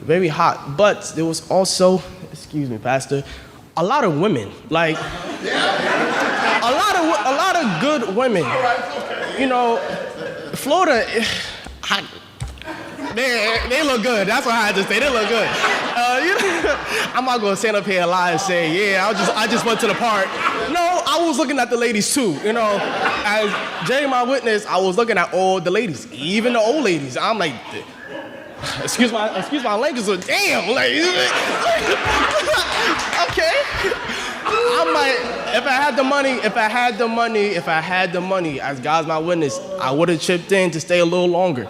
N: Very hot. But there was also, excuse me, Pastor, a lot of women, like a lot of good women. You know, Florida, they look good. That's what I had to say. They look good. I'm not gonna stand up here and lie and say, yeah, I just went to the park. No, I was looking at the ladies too. You know, as Jay, my witness, I was looking at all the ladies, even the old ladies. I'm like, excuse my language, but damn, like, okay. I'm like, if I had the money, as God's my witness, I would have chipped in to stay a little longer.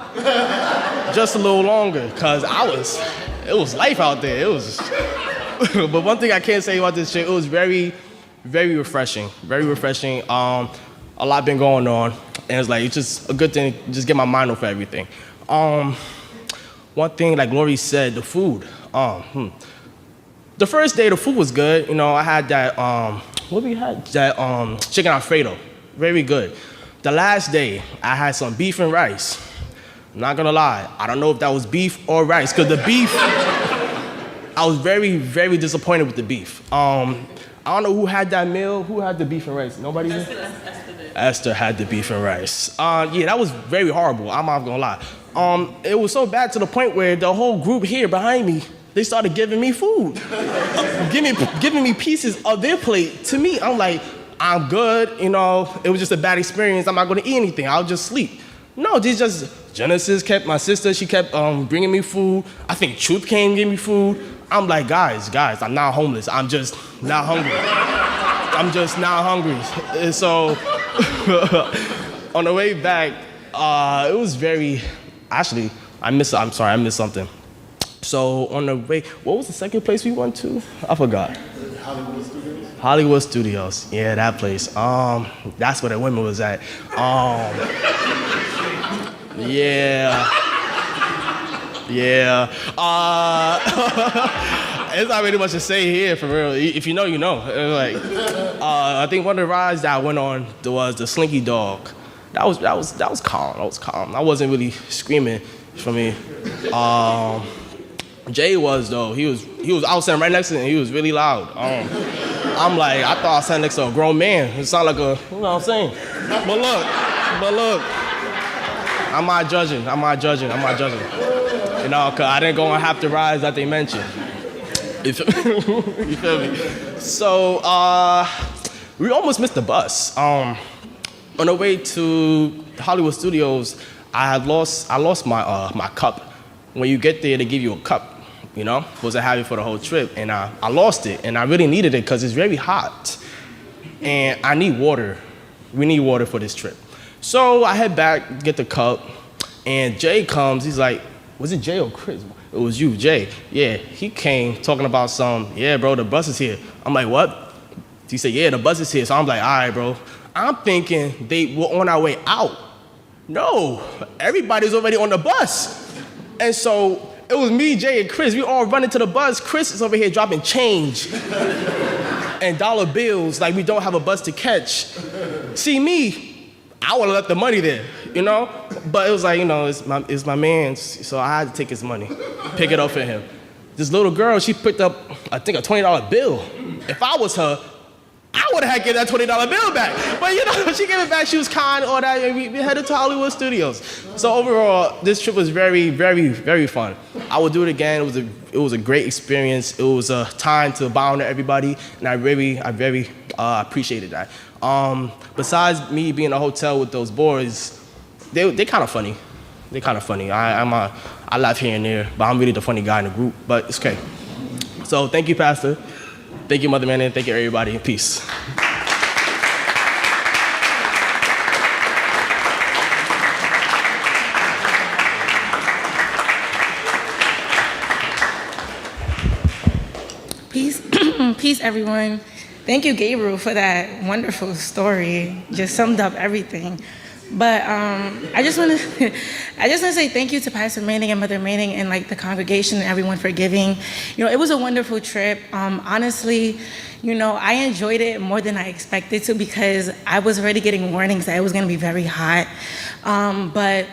N: Just a little longer, because it was life out there. It was, but one thing I can't say about this trip, it was very, very refreshing. Very refreshing. A lot been going on, and it's like, it's just a good thing, just get my mind off everything. One thing, like Glory said, the food. The first day, the food was good. You know, I had that, what we had? That chicken Alfredo, very good. The last day, I had some beef and rice. I'm not gonna lie, I don't know if that was beef or rice, because the beef, I was very, very disappointed with the beef. I don't know who had that meal. Who had the beef and rice? Nobody did? Esther had the beef and rice. Yeah, that was very horrible. I'm not gonna lie. It was so bad to the point where the whole group here behind me, they started giving me food, giving me pieces of their plate to me. I'm like, I'm good, you know. It was just a bad experience. I'm not gonna eat anything. I'll just sleep. No, Genesis kept, my sister, she kept bringing me food. I think Truth came and gave me food. I'm like, guys, I'm not homeless. I'm just not hungry. I'm just not hungry. And so on the way back, it was very, actually, I missed something. So on the way, what was the second place we went to? I forgot.
O: Hollywood Studios?
N: Hollywood Studios. Yeah, that place. That's where the women was at. Yeah. It's not really much to say here, for real. If you know, you know. Like, I think one of the rides that I went on was the Slinky Dog. That was calm. That was calm. I wasn't really screaming for me. Jay was though. He was. I was sitting right next to him. He was really loud. I'm like, I thought I was sitting next to a grown man. It sounded like a, you know what I'm saying? But look. I'm not judging. You know, cause I didn't go on half the rides that they mentioned. You feel me? So we almost missed the bus. On the way to Hollywood Studios, I lost my my cup. When you get there, they give you a cup. You know, supposed to have it for the whole trip, and I lost it, and I really needed it because it's very hot, and I need water. We need water for this trip. So I head back, get the cup, and Jay comes. He's like, was it Jay or Chris? It was you, Jay. Yeah, he came talking about yeah, bro, the bus is here. I'm like, what? He said, yeah, the bus is here. So I'm like, all right, bro. I'm thinking they were on our way out. No, everybody's already on the bus. And so it was me, Jay, and Chris. We all running to the bus. Chris is over here dropping change and dollar bills like we don't have a bus to catch. See, me, I would have left the money there, you know? But it was like, you know, it's my man's, so I had to take his money, pick it up for him. This little girl, she picked up, I think, a $20 bill. If I was her, I would have had to get that $20 bill back. But, you know, she gave it back. She was kind, all that, and we headed to Hollywood Studios. So overall, this trip was very, very, very fun. I would do it again. It was a great experience. It was a time to bond with everybody, and I very appreciated that. Besides me being in a hotel with those boys, they kind of funny. They kind of funny. I laugh here and there, but I'm really the funny guy in the group. But it's okay. So thank you, Pastor. Thank you, Mother Man, and thank you, everybody. Peace.
P: Peace, everyone. Thank you, Gabriel, for that wonderful story. Just summed up everything. But I just want to say thank you to Pastor Manning and Mother Manning and like the congregation and everyone for giving. You know, it was a wonderful trip. Honestly, you know, I enjoyed it more than I expected to because I was already getting warnings that it was going to be very hot. But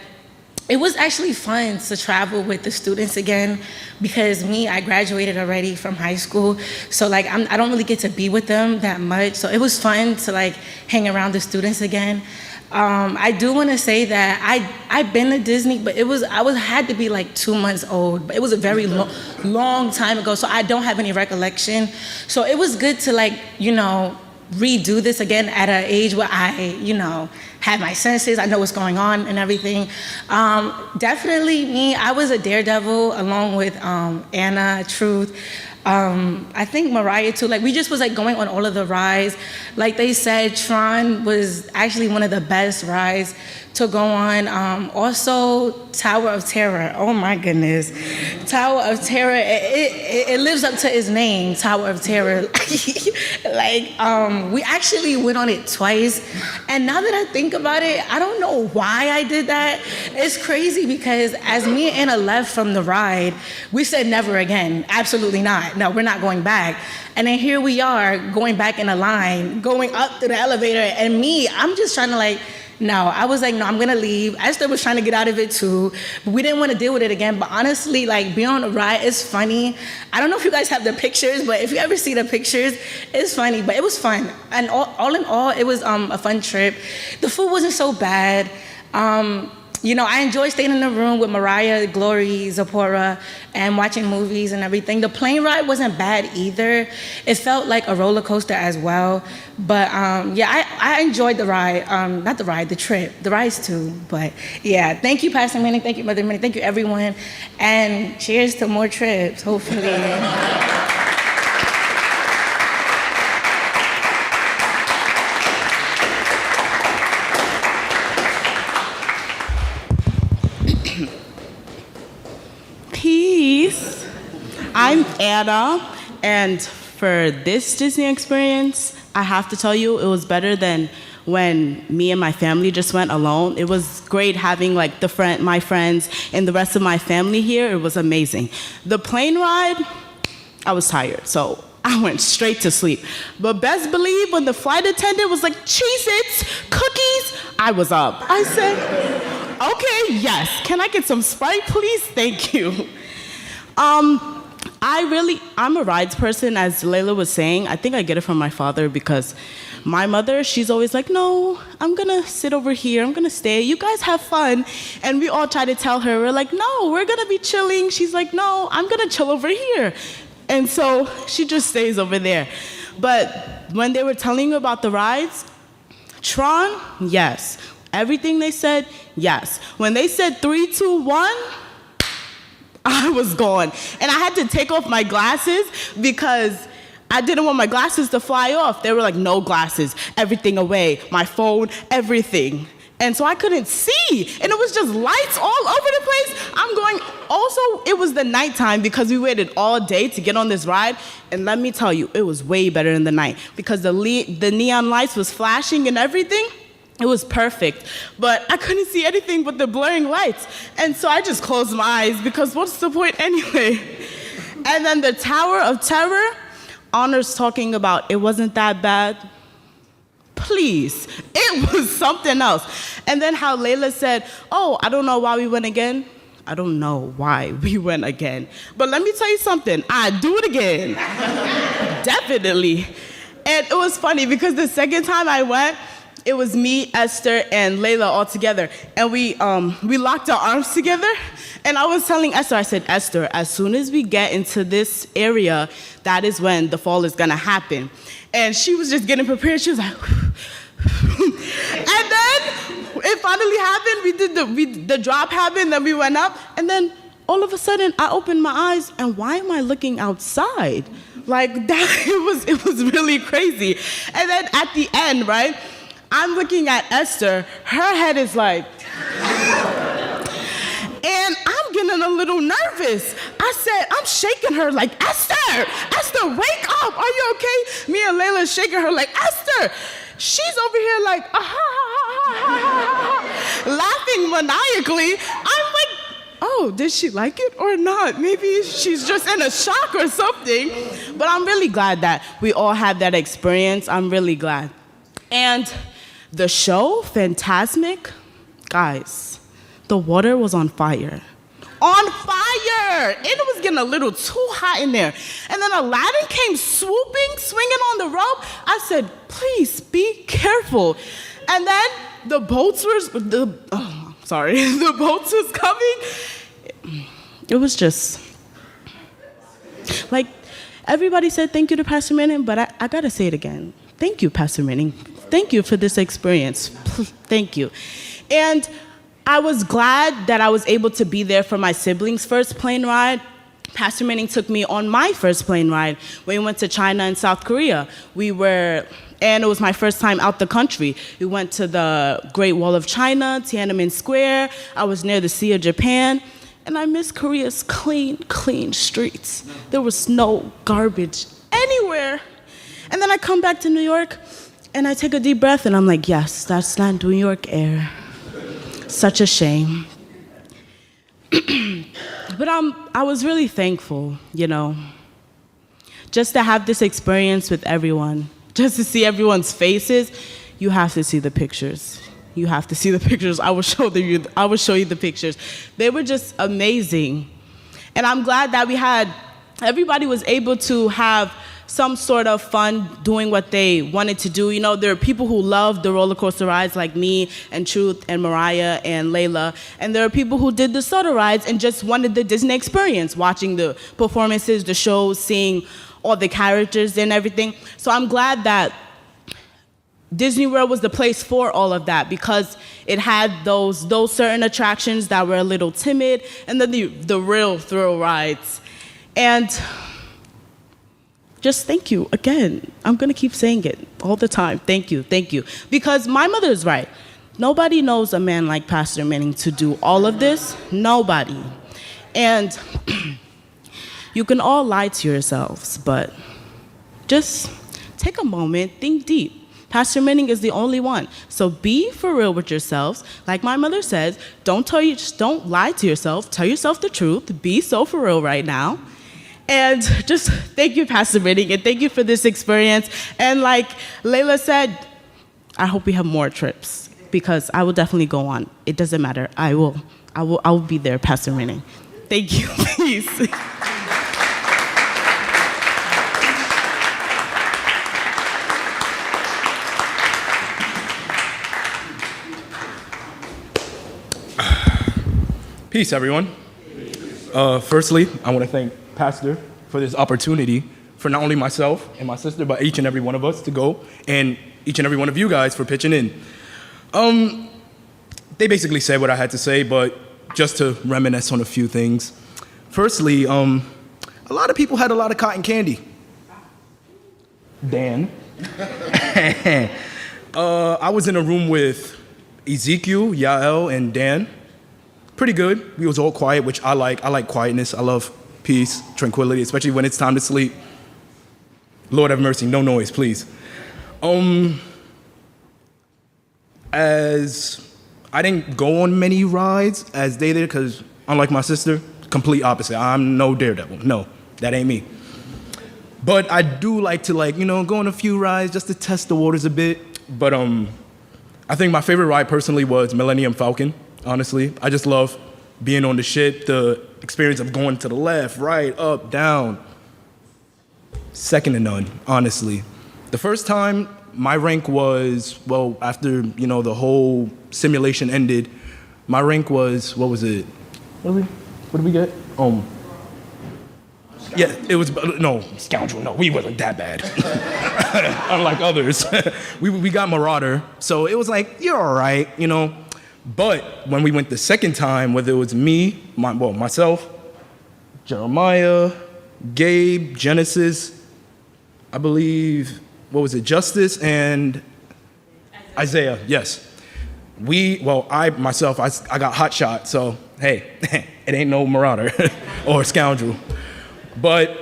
P: it was actually fun to travel with the students again because I graduated already from high school. So like I don't really get to be with them that much. So it was fun to like hang around the students again. I do want to say that I've been to Disney, but I had to be like 2 months old. But it was a very long time ago, so I don't have any recollection. So it was good to like, redo this again at an age where I, have my senses, I know what's going on and everything. Definitely I was a daredevil along with Anna, Truth. I think Mariah too. Like we just was like going on all of the rides. Like they said, Tron was actually one of the best rides to go on. Also, Tower of Terror. Oh my goodness, Tower of Terror. It lives up to its name, Tower of Terror. We actually went on it twice, and now that I think about it, I don't know why I did that. It's crazy because as me and Anna left from the ride, we said never again. Absolutely not. No, we're not going back. And then here we are going back in a line, going up to the elevator, and I'm just trying to no, I was like, no, I'm gonna leave. Esther was trying to get out of it too, but we didn't want to deal with it again. But honestly, being on a ride is funny. I don't know if you guys have the pictures, but if you ever see the pictures, it's funny. But it was fun, and all in all, it was a fun trip. The food wasn't so bad. I enjoyed staying in the room with Mariah, Glory, Zipporah, and watching movies and everything. The plane ride wasn't bad either. It felt like a roller coaster as well. But I enjoyed the ride. Not the ride, the trip. The rides too. But yeah, thank you, Pastor Manning. Thank you, Mother Manning. Thank you, everyone. And cheers to more trips, hopefully.
C: Peace. I'm Anna, and for this Disney experience, I have to tell you, it was better than when me and my family just went alone. It was great having my friends and the rest of my family here. It was amazing. The plane ride, I was tired, so I went straight to sleep. But best believe when the flight attendant was like, Cheez-Its, cookies, I was up. I said, okay, yes. Can I get some Sprite, please? Thank you. I'm a rides person, as Layla was saying. I think I get it from my father because my mother, she's always like, no, I'm gonna sit over here. I'm gonna stay. You guys have fun. And we all try to tell her, we're like, no, we're gonna be chilling. She's like, no, I'm gonna chill over here. And so she just stays over there. But when they were telling you about the rides, Tron, yes. Everything they said, yes. When they said 3, 2, 1, I was gone. And I had to take off my glasses because I didn't want my glasses to fly off. They were like, no glasses, everything away, my phone, everything. And so I couldn't see. And it was just lights all over the place. I'm going, also, it was the nighttime because we waited all day to get on this ride. And let me tell you, it was way better in the night because the neon lights was flashing and everything. It was perfect, but I couldn't see anything but the blurring lights. And so I just closed my eyes because what's the point anyway? And then the Tower of Terror, Honor's talking about it wasn't that bad. Please, it was something else. And then how Layla said, oh, I don't know why we went again. I don't know why we went again. But let me tell you something, I'd do it again. Definitely. And it was funny because the second time I went, it was me, Esther, and Layla all together. And we locked our arms together. And I was telling Esther, I said, Esther, as soon as we get into this area, that is when the fall is gonna happen. And she was just getting prepared. She was like, and then it finally happened. We did the drop happened, then we went up. And then all of a sudden, I opened my eyes, and why am I looking outside? Like that, it was really crazy. And then at the end, right? I'm looking at Esther, her head is like, and I'm getting a little nervous. I said, I'm shaking her like, Esther, wake up, are you okay? Me and Layla shaking her like, Esther. She's over here like, laughing maniacally. I'm like, oh, did she like it or not? Maybe she's just in a shock or something. But I'm really glad that we all had that experience. I'm really glad. And the show, Fantasmic, guys, the water was on fire. On fire! And it was getting a little too hot in there. And then Aladdin came swooping, swinging on the rope. I said, please be careful. And then the boats the boats was coming. It was just, like, everybody said thank you to Pastor Manning, but I gotta say it again. Thank you, Pastor Manning. Thank you for this experience. Thank you. And I was glad that I was able to be there for my siblings' first plane ride. Pastor Manning took me on my first plane ride when we went to China and South Korea. And it was my first time out the country. We went to the Great Wall of China, Tiananmen Square. I was near the Sea of Japan. And I miss Korea's clean streets. There was no garbage anywhere. And then I come back to New York, and I take a deep breath, and I'm like, yes, that's not New York air. Such a shame. But I was really thankful, just to have this experience with everyone, just to see everyone's faces. You have to see the pictures. You have to see the pictures. I will show you the pictures. They were just amazing. And I'm glad that everybody was able to have some sort of fun doing what they wanted to do. There are people who love the roller coaster rides like me and Truth and Mariah and Layla. And there are people who did the soda rides and just wanted the Disney experience, watching the performances, the shows, seeing all the characters and everything. So I'm glad that Disney World was the place for all of that, because it had those certain attractions that were a little timid, and then the real thrill rides. And just thank you again. I'm gonna keep saying it all the time. Thank you. Because my mother is right. Nobody knows a man like Pastor Manning to do all of this. Nobody. And you can all lie to yourselves, but just take a moment, think deep. Pastor Manning is the only one. So be for real with yourselves. Like my mother says, don't lie to yourself. Tell yourself the truth. Be so for real right now. And just thank you, Pastor Manning, and thank you for this experience. And like Layla said, I hope we have more trips, because I will definitely go on. It doesn't matter. I will be there, Pastor Manning. Thank you. Peace.
N: Peace, everyone. Firstly, I want to thank Pastor for this opportunity for not only myself and my sister, but each and every one of us to go, and each and every one of you guys for pitching in. They basically said what I had to say, but just to reminisce on a few things. Firstly, a lot of people had a lot of cotton candy. Dan. I was in a room with Ezekiel, Yael, and Dan. Pretty good. We was all quiet, which I like. I like quietness. I love peace, tranquility, especially when it's time to sleep. Lord have mercy, no noise, please. As I didn't go on many rides as they did, because unlike my sister, complete opposite. I'm no daredevil. No, that ain't me. But I do like to go on a few rides just to test the waters a bit. But I think my favorite ride personally was Millennium Falcon. Honestly, I just love being on the ship, the experience of going to the left, right, up, down. Second to none, honestly. The first time, my rank was, after, the whole simulation ended, my rank was, what was it? What did we get? Yeah, it was, no, Scoundrel, no, we wasn't that bad. Unlike others. we got Marauder, so it was like, you're all right, But when we went the second time, whether it was me, myself, Jeremiah, Gabe, Genesis, I believe, Justice and Isaiah, yes. I got hot shot, so hey, it ain't no Marauder or Scoundrel. But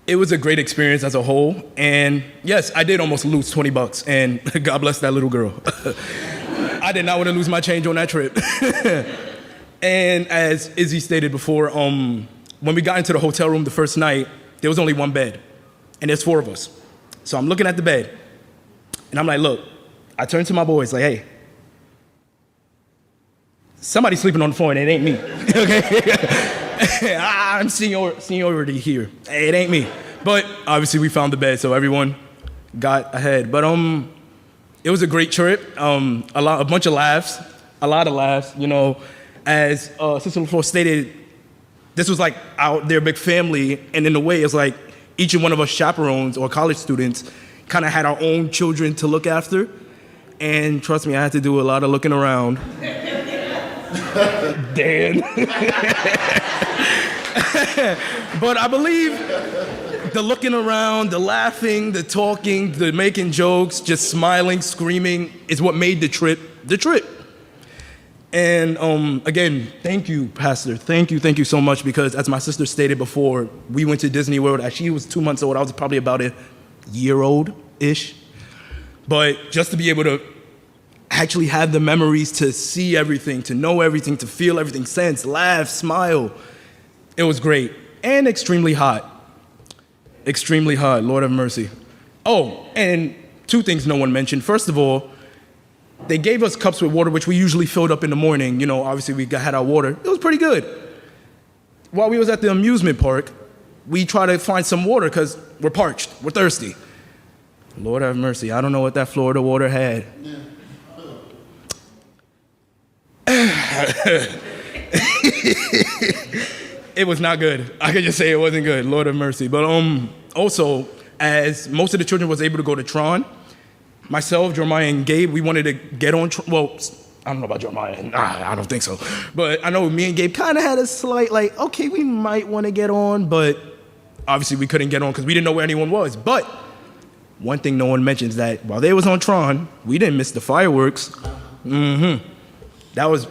N: it was a great experience as a whole, and yes, I did almost lose $20, and God bless that little girl. I did not want to lose my change on that trip. And as Izzy stated before, when we got into the hotel room the first night, there was only one bed, and there's 4 of us. So I'm looking at the bed, and I'm like, look, I turned to my boys like, hey, Somebody's sleeping on the floor and it ain't me. Okay? I'm seniority here. It ain't me. But obviously we found the bed, so everyone got ahead. But it was a great trip. A bunch of laughs, a lot of laughs. You know, as Sister LaFleur stated, this was like their big family, and in a way, it's like each and one of us chaperones or college students kind of had our own children to look after. And trust me, I had to do a lot of looking around. Dan. But I believe the looking around, the laughing, the talking, the making jokes, just smiling, screaming is what made the trip the trip. And again, thank you, Pastor. Thank you so much, because as my sister stated before, we went to Disney World as she was 2 months old. I was probably about a year-old-ish. But just to be able to actually have the memories to see everything, to know everything, to feel everything, sense, laugh, smile, it was great. And extremely hot. Extremely hot, Lord have mercy. Oh, and two things no one mentioned. First of all, they gave us cups with water, which we usually filled up in the morning. You know, obviously we had our water. It was pretty good. While we was at the amusement park, we tried to find some water because we're parched, we're thirsty. Lord have mercy, I don't know what that Florida water had. It was not good. I could just say it wasn't good, Lord have mercy. But also, as most of the children was able to go to Tron, myself, Jeremiah, and Gabe, we wanted to get on Tron. Well, I don't know about Jeremiah. Nah, I don't think so. But I know me and Gabe kind of had a slight, like, okay, we might want to get on, but obviously we couldn't get on because we didn't know where anyone was. But one thing no one mentions that while they was on Tron, we didn't miss the fireworks. That was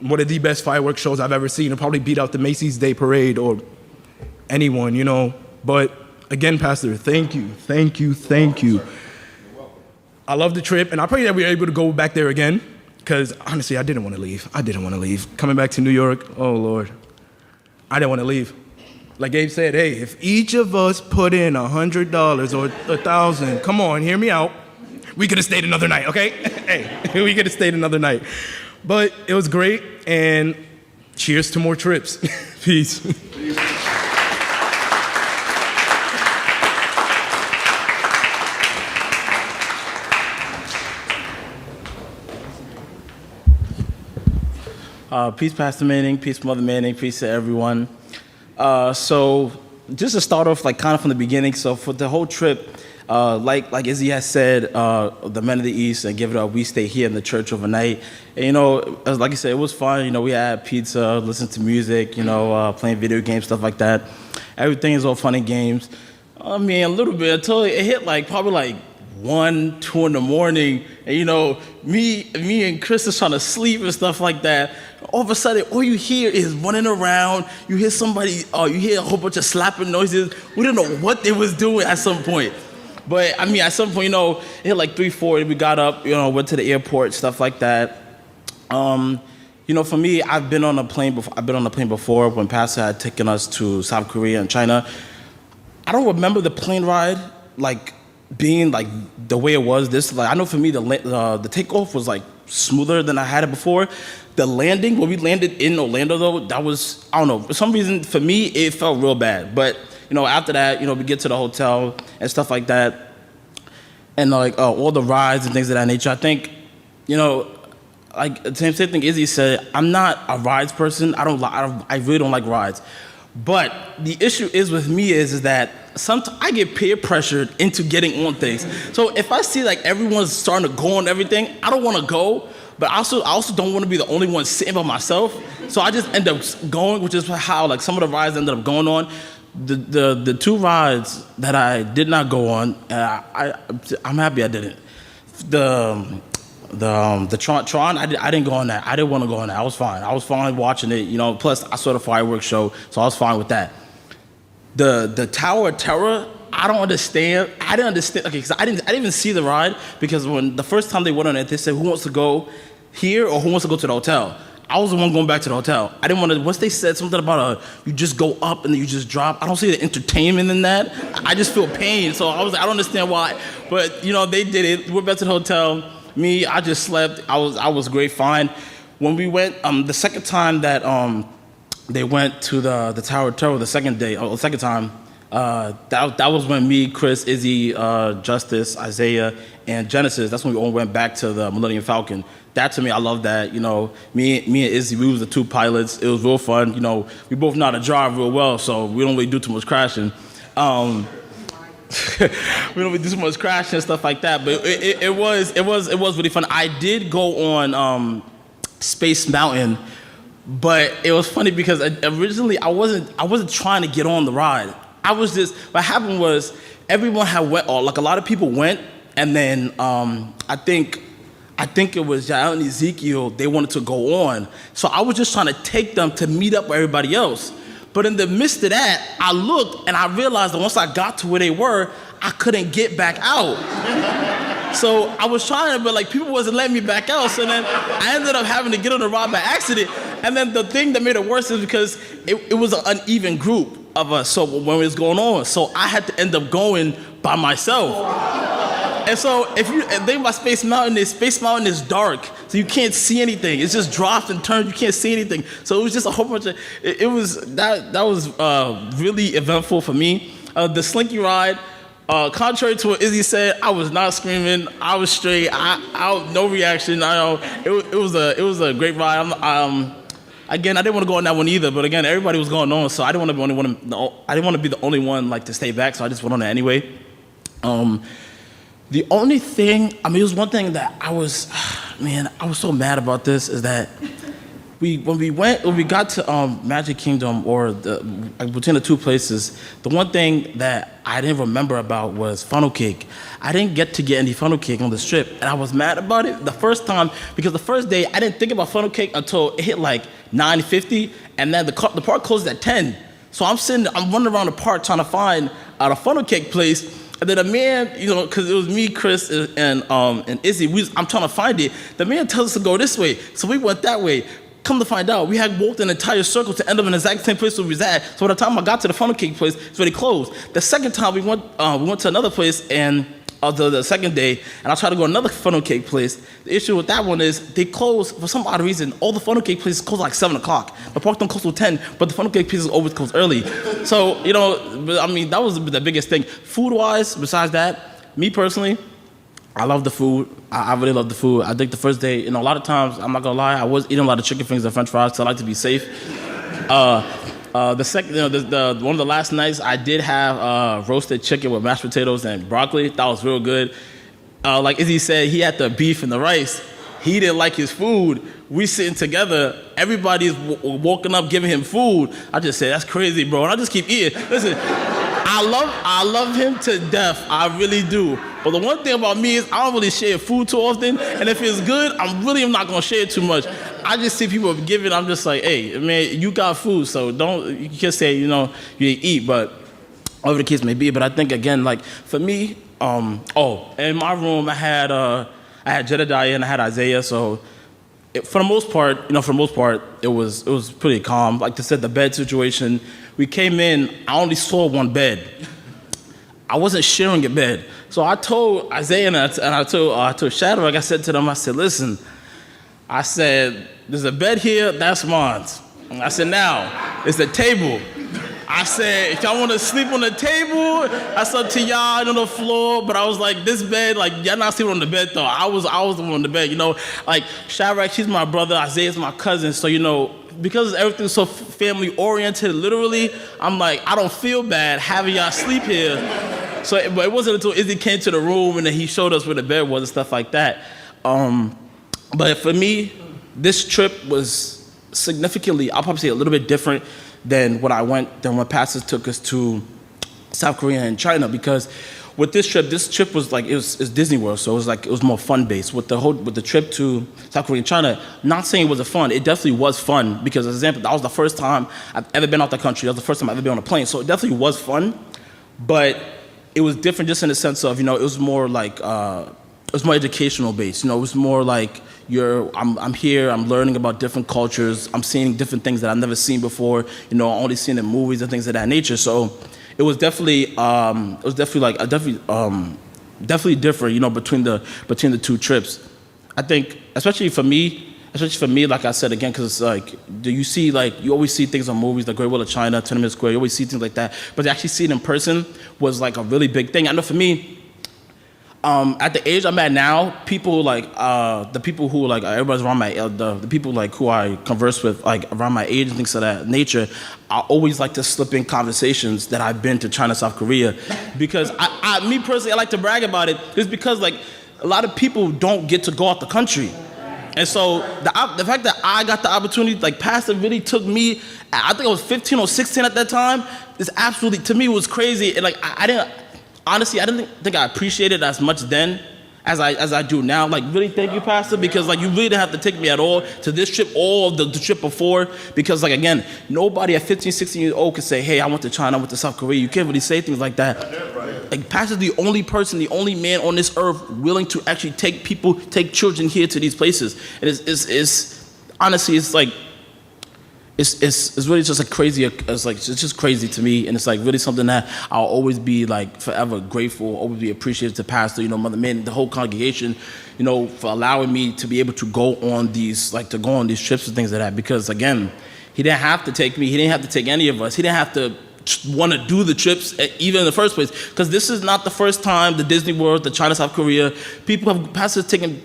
N: one of the best fireworks shows I've ever seen. It probably beat out the Macy's Day Parade or anyone, you know. But again, Pastor, thank you. I love the trip, and I pray that we are able to go back there again, because honestly, I didn't want to leave. Coming back to New York, oh Lord, I didn't want to leave. Like Gabe said, hey, if each of us put in $100 or $1,000, come on, hear me out. We could have stayed another night, okay? Hey, we could have stayed another night. But it was great, and cheers to more trips. Peace.
O: Peace, Pastor Manning. Peace, Mother Manning. Peace to everyone. So just to start off, like kind of from the beginning. So for the whole trip, like Izzy has said, the Men of the East and Give It Up, we stayed here in the church overnight. And, you know, like you said, it was fun. You know, we had pizza, listened to music, you know, playing video games, stuff like that. Everything is all fun and games. I mean, a little bit until it hit probably 1, 2 in the morning. And, you know, me and Chris is trying to sleep and stuff like that. All of a sudden, all you hear is running around. You hear somebody, you hear a whole bunch of slapping noises. We didn't know what they was doing at some point. But, I mean, at some point, you know, it hit 3, 4, we got up, you know, went to the airport, stuff like that. You know, for me, I've been on a plane before when Pastor had taken us to South Korea and China. I don't remember the plane ride, being the way it was. I know for me, the takeoff was smoother than I had it before. The landing, when we landed in Orlando, though, that was, I don't know, for some reason, for me, it felt real bad. But, you know, after that, you know, we get to the hotel and stuff like that, and all the rides and things of that nature. I think, you know, the same thing Izzy said, I'm not a rides person. I really don't like rides. But the issue is with me is that sometimes I get peer pressured into getting on things. So if I see everyone's starting to go on everything, I don't want to go. But I also don't want to be the only one sitting by myself. So I just end up going, which is how some of the rides ended up going on. The 2 rides that I did not go on, I'm happy I didn't. The Tron, I didn't go on that. I didn't want to go on that. I was fine. I was fine watching it, you know. Plus, I saw the fireworks show, so I was fine with that. The Tower of Terror, I don't understand. I didn't understand. Okay, because I didn't even see the ride, because when the first time they went on it, they said, who wants to go here or who wants to go to the hotel? I was the one going back to the hotel. I didn't want to, once they said something about you just go up and then you just drop, I don't see the entertainment in that. I just feel pain. So I don't understand why. But, you know, they did it. We're back to the hotel. Me, I just slept. I was great, fine. when we went, the second time that they went to the Tower of Terror, the second time, that was when me, Chris, Izzy, Justice, Isaiah, and Genesis, that's when we all went back to the Millennium Falcon. That to me, I love that. You know, me and Izzy, we was the two pilots. It was real fun. You know, we both know how to drive real well, so we don't really do too much crashing. We don't really do too much crashing and stuff like that. But it was really fun. I did go on Space Mountain, but it was funny because originally I wasn't trying to get on the ride. I was just, what happened was everyone had went, or like a lot of people went, and then I think it was Jael and Ezekiel, they wanted to go on. So I was just trying to take them to meet up with everybody else. But in the midst of that, I looked and I realized that once I got to where they were, I couldn't get back out. So I was trying, but like people wasn't letting me back out. So then I ended up having to get on the ride by accident. And then the thing that made it worse is because it was an uneven group of us. So when it was going on, so I had to end up going by myself. And so if you think about Space Mountain is dark, so you can't see anything. It's just drops and turns, you can't see anything. So it was just a whole bunch of, that was really eventful for me. The Slinky ride, contrary to what Izzy said, I was not screaming. I was straight. I no reaction. I know it was a great ride. Again, I didn't want to go on that one either. But again, everybody was going on, so I didn't want to be the only one like to stay back. So I just went on it anyway. The only thing, it was one thing that I was so mad about this is that when we got to Magic Kingdom or between the two places, the one thing that I didn't remember about was funnel cake. I didn't get any funnel cake on the Strip, and I was mad about it the first time because the first day I didn't think about funnel cake until it hit like 9:50, and then the park closed at 10. So I'm running around the park trying to find a funnel cake place. And then a man, because it was me, Chris, and Izzy, I'm trying to find it. The man tells us to go this way, so we went that way. Come to find out, we had walked an entire circle to end up in the exact same place where we was at. So by the time I got to the funnel cake place, it's already closed. The second time we went to another place, and the second day, and I tried to go to another funnel cake place. The issue with that one is they close for some odd reason. All the funnel cake places close like 7 o'clock. The park don't close till 10, but the funnel cake places always close early. So that was the biggest thing. Food-wise, besides that, me personally, I love the food. I really love the food. I think the first day, a lot of times, I'm not gonna lie, I was eating a lot of chicken fingers and French fries because I like to be safe. The second, one of the last nights, I did have roasted chicken with mashed potatoes and broccoli. That was real good. Like Izzy said, he had the beef and the rice. He didn't like his food. We sitting together. Everybody's walking up, giving him food. I just said, "That's crazy, bro," and I just keep eating. Listen, I love him to death. I really do. But the one thing about me is I don't really share food too often, and if it's good, I'm not gonna share it too much. I just see people giving. I'm just like, hey, man, you got food, so you can say, you eat, but whatever the case may be. But I think again, like for me, in my room I had Jedediah and I had Isaiah, so for the most part, it was pretty calm. Like I said, the bed situation, we came in, I only saw one bed. I wasn't sharing a bed. So I told Isaiah and I told Shadrach, I said to them, I said, listen, I said, there's a bed here, that's mine. I said, now, it's a table. I said, if y'all want to sleep on the table, that's up to y'all on the floor. But I was like, this bed, like, y'all not sleeping on the bed, though. I was the one on the bed, Like, Shadrach, she's my brother. Isaiah's my cousin. So, because everything's so family-oriented, literally, I'm like, I don't feel bad having y'all sleep here. But it wasn't until Izzy came to the room and then he showed us where the bed was and stuff like that. But for me, this trip was significantly, I'll probably say a little bit different than when pastors took us to South Korea and China, because with this trip was like, it's Disney World, so it was more fun based. With the trip to South Korea and China, not saying it wasn't fun, it definitely was fun, because as an example, that was the first time I've ever been out the country, that was the first time I've ever been on a plane, so it definitely was fun, but it was different just in the sense of, it was more like, it was more educational based, it was more like, I'm here, I'm learning about different cultures, I'm seeing different things that I've never seen before, only seen in movies and things of that nature. So it was definitely definitely different, between the two trips. I think, especially for me, especially for me, like I said again, because like, you see, like, you always see things on movies, like Great Wall of China, Tiananmen Square, you always see things like that, but to actually see it in person was like a really big thing. I know for me, at the age I'm at now, people like the people who like everybody's around my the people like who I converse with like around my age and things of that nature, I always like to slip in conversations that I've been to China, South Korea, because me personally, I like to brag about it. It's because like a lot of people don't get to go out the country, and so the fact that I got the opportunity, like Pastor really took me, I think I was 15 or 16 at that time, is absolutely, to me, was crazy, and like I didn't. Honestly, I didn't think I appreciated it as much then as I do now. Like, really, thank you, Pastor, because like you really didn't have to take me at all to this trip or the trip before, because like again, nobody at 15, 16 years old could say, hey, I went to China, I went to South Korea. You can't really say things like that. Like, Pastor's the only person, the only man on this earth willing to actually take children here to these places. And it's honestly, it's like, it's really just a crazy, it's just crazy to me, and it's like really something that I'll always be like forever grateful, always be appreciative to Pastor, Mother Mary, the whole congregation, for allowing me to be able to go on these trips and things like that, because again, he didn't have to take me, he didn't have to take any of us, he didn't have to want to do the trips even in the first place, because this is not the first time the Disney World, the China, South Korea, Pastor's taken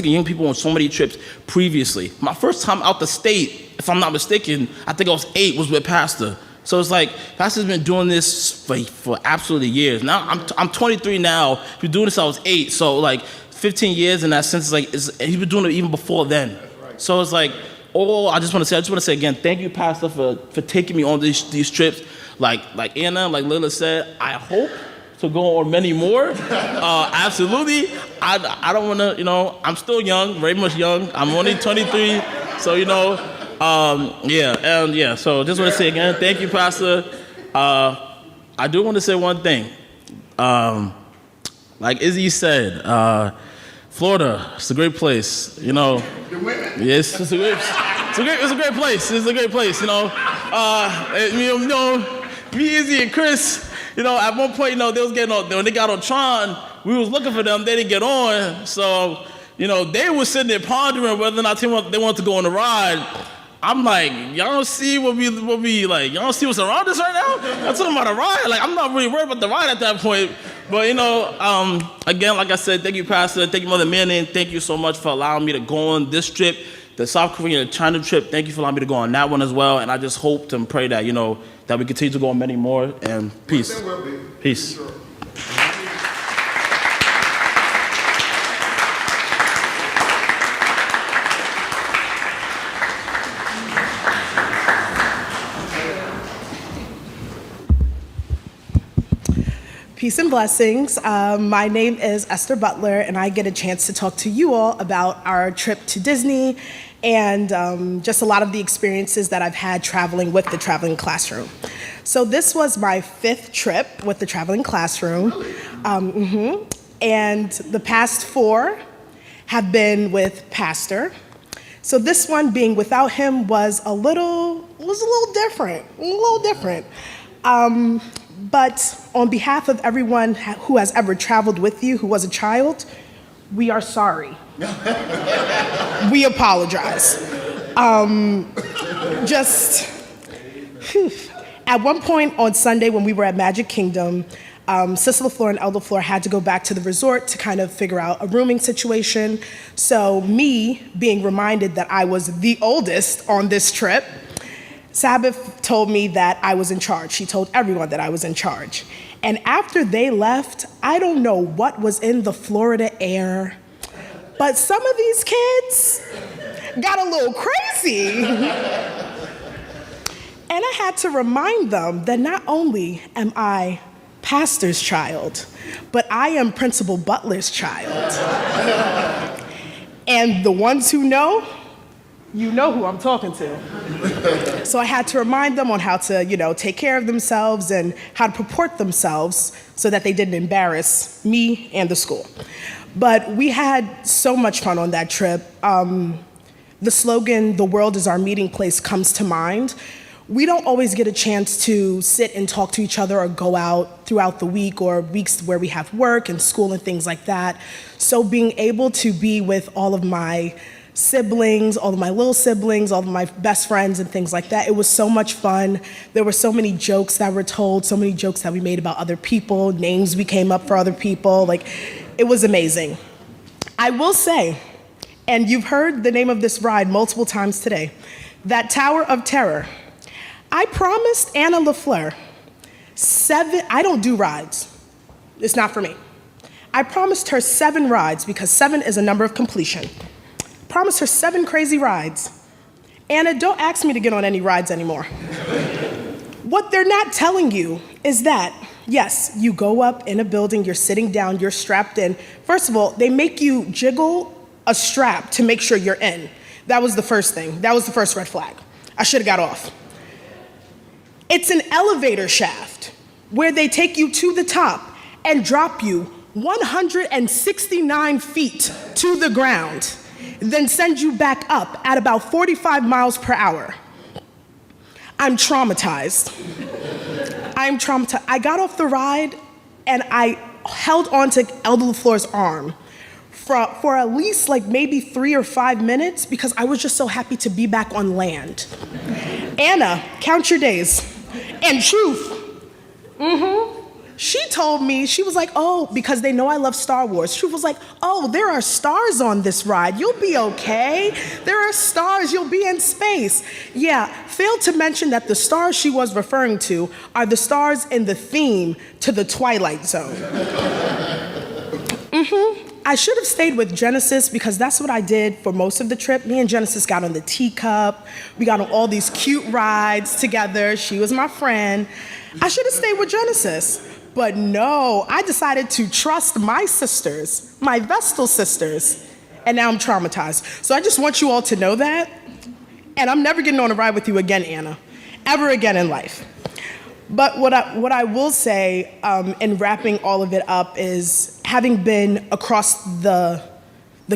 O: young people on so many trips previously. My first time out the state, if I'm not mistaken, I think I was 8, was with Pastor. So it's like, Pastor's been doing this for absolutely years. Now, I'm 23 now. Been doing this, I was 8. So like 15 years in that sense, he's been doing it even before then. So it's like, I just want to say again, thank you, Pastor, for taking me on these trips. Like Anna, like Lila said, I hope to go on many more. Absolutely. I don't want to, I'm still young, very much young. I'm only 23, so, so just want to say again, thank you, Pastor. I do want to say one thing. Like Izzy said, Florida, it's a great place, Yes, it's a great place. It's a great place, me, Izzy, and Chris, at one point, they was getting on, when they got on Tron, we was looking for them, they didn't get on, so, they were sitting there pondering whether or not they wanted to go on the ride. I'm like, y'all don't see what we like, y'all don't see what's around us right now? I'm talking about a ride, like, I'm not really worried about the ride at that point, but, again, like I said, thank you, Pastor, thank you, Mother Manning, thank you so much for allowing me to go on this trip, the South Korean and China trip, thank you for allowing me to go on that one as well, and I just hope and pray that, that we continue to go on many more, and peace. Peace.
Q: Peace and blessings. My name is Esther Butler, and I get a chance to talk to you all about our trip to Disney and just a lot of the experiences that I've had traveling with the Traveling Classroom. So this was my 5th trip with the Traveling Classroom, and the past 4 have been with Pastor. So this one, being without him, was a little different. But on behalf of everyone who has ever traveled with you, who was a child, we are sorry. We apologize. At one point on Sunday when we were at Magic Kingdom, Sister LaFleur and Elder LaFleur had to go back to the resort to kind of figure out a rooming situation. So me, being reminded that I was the oldest on this trip, Sabbath told me that I was in charge. She told everyone that I was in charge. And after they left, I don't know what was in the Florida air, but some of these kids got a little crazy. And I had to remind them that not only am I Pastor's child, but I am Principal Butler's child. And the ones who know, you know who I'm talking to. So I had to remind them on how to, take care of themselves and how to purport themselves so that they didn't embarrass me and the school. But we had so much fun on that trip. The slogan, "The world is our meeting place," comes to mind. We don't always get a chance to sit and talk to each other or go out throughout the week or weeks where we have work and school and things like that. So being able to be with all of my siblings, all of my little siblings, all of my best friends and things like that. It was so much fun. There were so many jokes that were told, so many jokes that we made about other people, names we came up for other people. Like, it was amazing. I will say, and you've heard the name of this ride multiple times today, that Tower of Terror. I promised Anna LaFleur I don't do rides. It's not for me. I promised her 7 rides because 7 is a number of completion. Promised her 7 crazy rides. Anna, don't ask me to get on any rides anymore. What they're not telling you is that, yes, you go up in a building, you're sitting down, you're strapped in. First of all, they make you jiggle a strap to make sure you're in. That was the first thing. That was the first red flag. I should have got off. It's an elevator shaft where they take you to the top and drop you 169 feet to the ground, then send you back up at about 45 miles per hour. I'm traumatized. I'm traumatized. I got off the ride and I held onto Elder LaFleur's arm for at least like maybe 3 or 5 minutes because I was just so happy to be back on land. Anna, count your days. And Truth, she told me, she was like, oh, because they know I love Star Wars. Truth was like, oh, there are stars on this ride. You'll be okay. There are stars. You'll be in space. Yeah, failed to mention that the stars she was referring to are the stars in the theme to the Twilight Zone. I should have stayed with Genesis because that's what I did for most of the trip. Me and Genesis got on the teacup. We got on all these cute rides together. She was my friend. I should have stayed with Genesis. But no, I decided to trust my sisters, my Vestal sisters, and now I'm traumatized. So I just want you all to know that. And I'm never getting on a ride with you again, Anna, ever again in life. But what I will say in wrapping all of it up is having been across the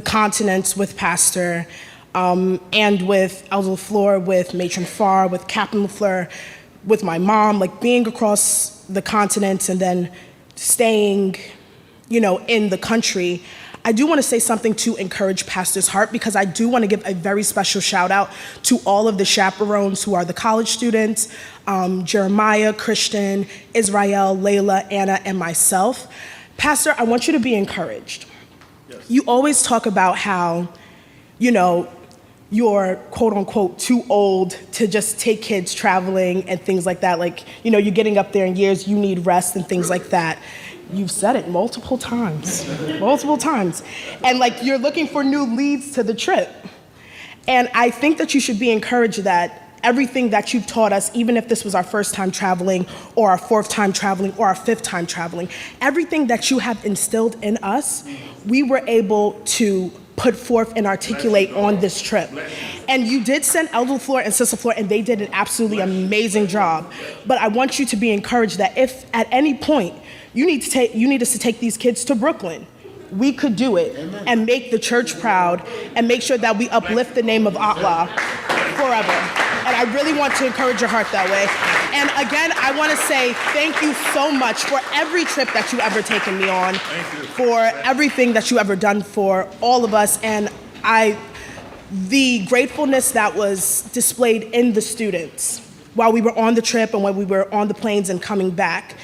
Q: continents with Pastor and with Elder LaFleur, with Matron Farr, with Captain LaFleur, with my mom, like being across the continents and then staying, in the country, I do want to say something to encourage Pastor's heart because I do want to give a very special shout out to all of the chaperones who are the college students, Jeremiah, Christian, Israel, Layla, Anna, and myself. Pastor, I want you to be encouraged. Yes. You always talk about how, you're quote unquote too old to just take kids traveling and things like that. Like, you're getting up there in years, you need rest and things like that. You've said it multiple times. And you're looking for new leads to the trip. And I think that you should be encouraged that everything that you've taught us, even if this was our first time traveling or our 4th time traveling or our 5th time traveling, everything that you have instilled in us, we were able to put forth and articulate on this trip. And you did send Elder LaFleur and Sister LaFleur, and they did an absolutely amazing job. But I want you to be encouraged that if at any point you need us to take these kids to Brooklyn, we could do it and make the church proud and make sure that we uplift the name of Allah forever. And I really want to encourage your heart that way. And again, I want to say thank you so much for every trip that you ever taken me on, for everything that you ever done for all of us. And the gratefulness that was displayed in the students while we were on the trip and when we were on the planes and coming back,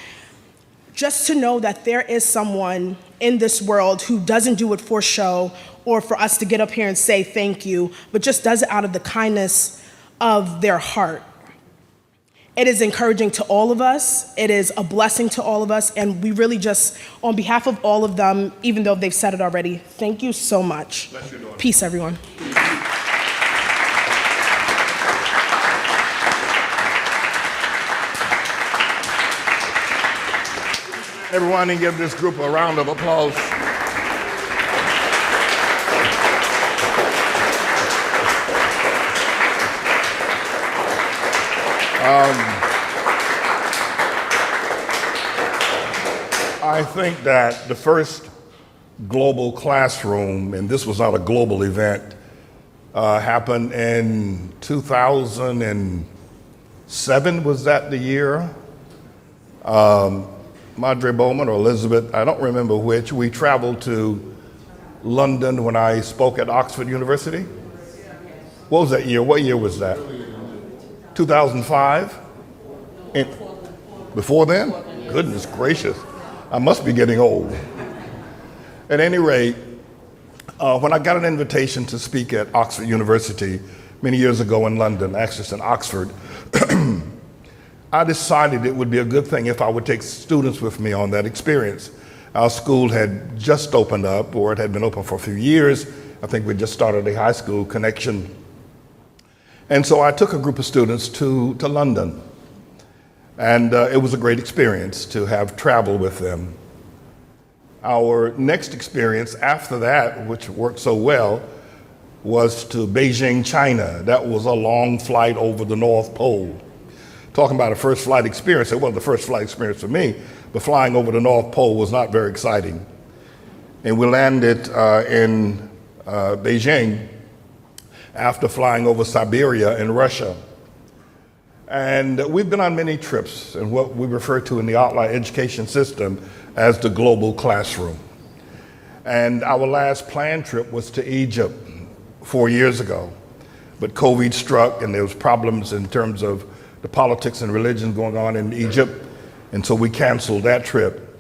Q: just to know that there is someone in this world who doesn't do it for show or for us to get up here and say thank you, but just does it out of the kindness of their heart. It is encouraging to all of us. It is a blessing to all of us. And we really just, on behalf of all of them, even though they've said it already, thank you so much. Peace, everyone.
B: Everyone, and give this group a round of applause. I think that the first global classroom, and this was not a global event, happened in 2007. Was that the year? Madre Bowman or Elizabeth, I don't remember which, we traveled to London when I spoke at Oxford University. What was that year? What year was that? 2005? Before then? Goodness gracious. I must be getting old. At any rate, when I got an invitation to speak at Oxford University many years ago in London, actually it's in Oxford, I decided it would be a good thing if I would take students with me on that experience. Our school had just opened up, or it had been open for a few years. I think we just started a high school connection. And so I took a group of students to London. And it was a great experience to have traveled with them. Our next experience after that, which worked so well, was to Beijing, China. That was a long flight over the North Pole. Talking about a first flight experience, it wasn't the first flight experience for me, but flying over the North Pole was not very exciting. And we landed in Beijing after flying over Siberia in Russia. And we've been on many trips in what we refer to in the outline education system as the global classroom. And our last planned trip was to Egypt 4 years ago. But COVID struck and there was problems in terms of the politics and religion going on in Egypt. And so we canceled that trip.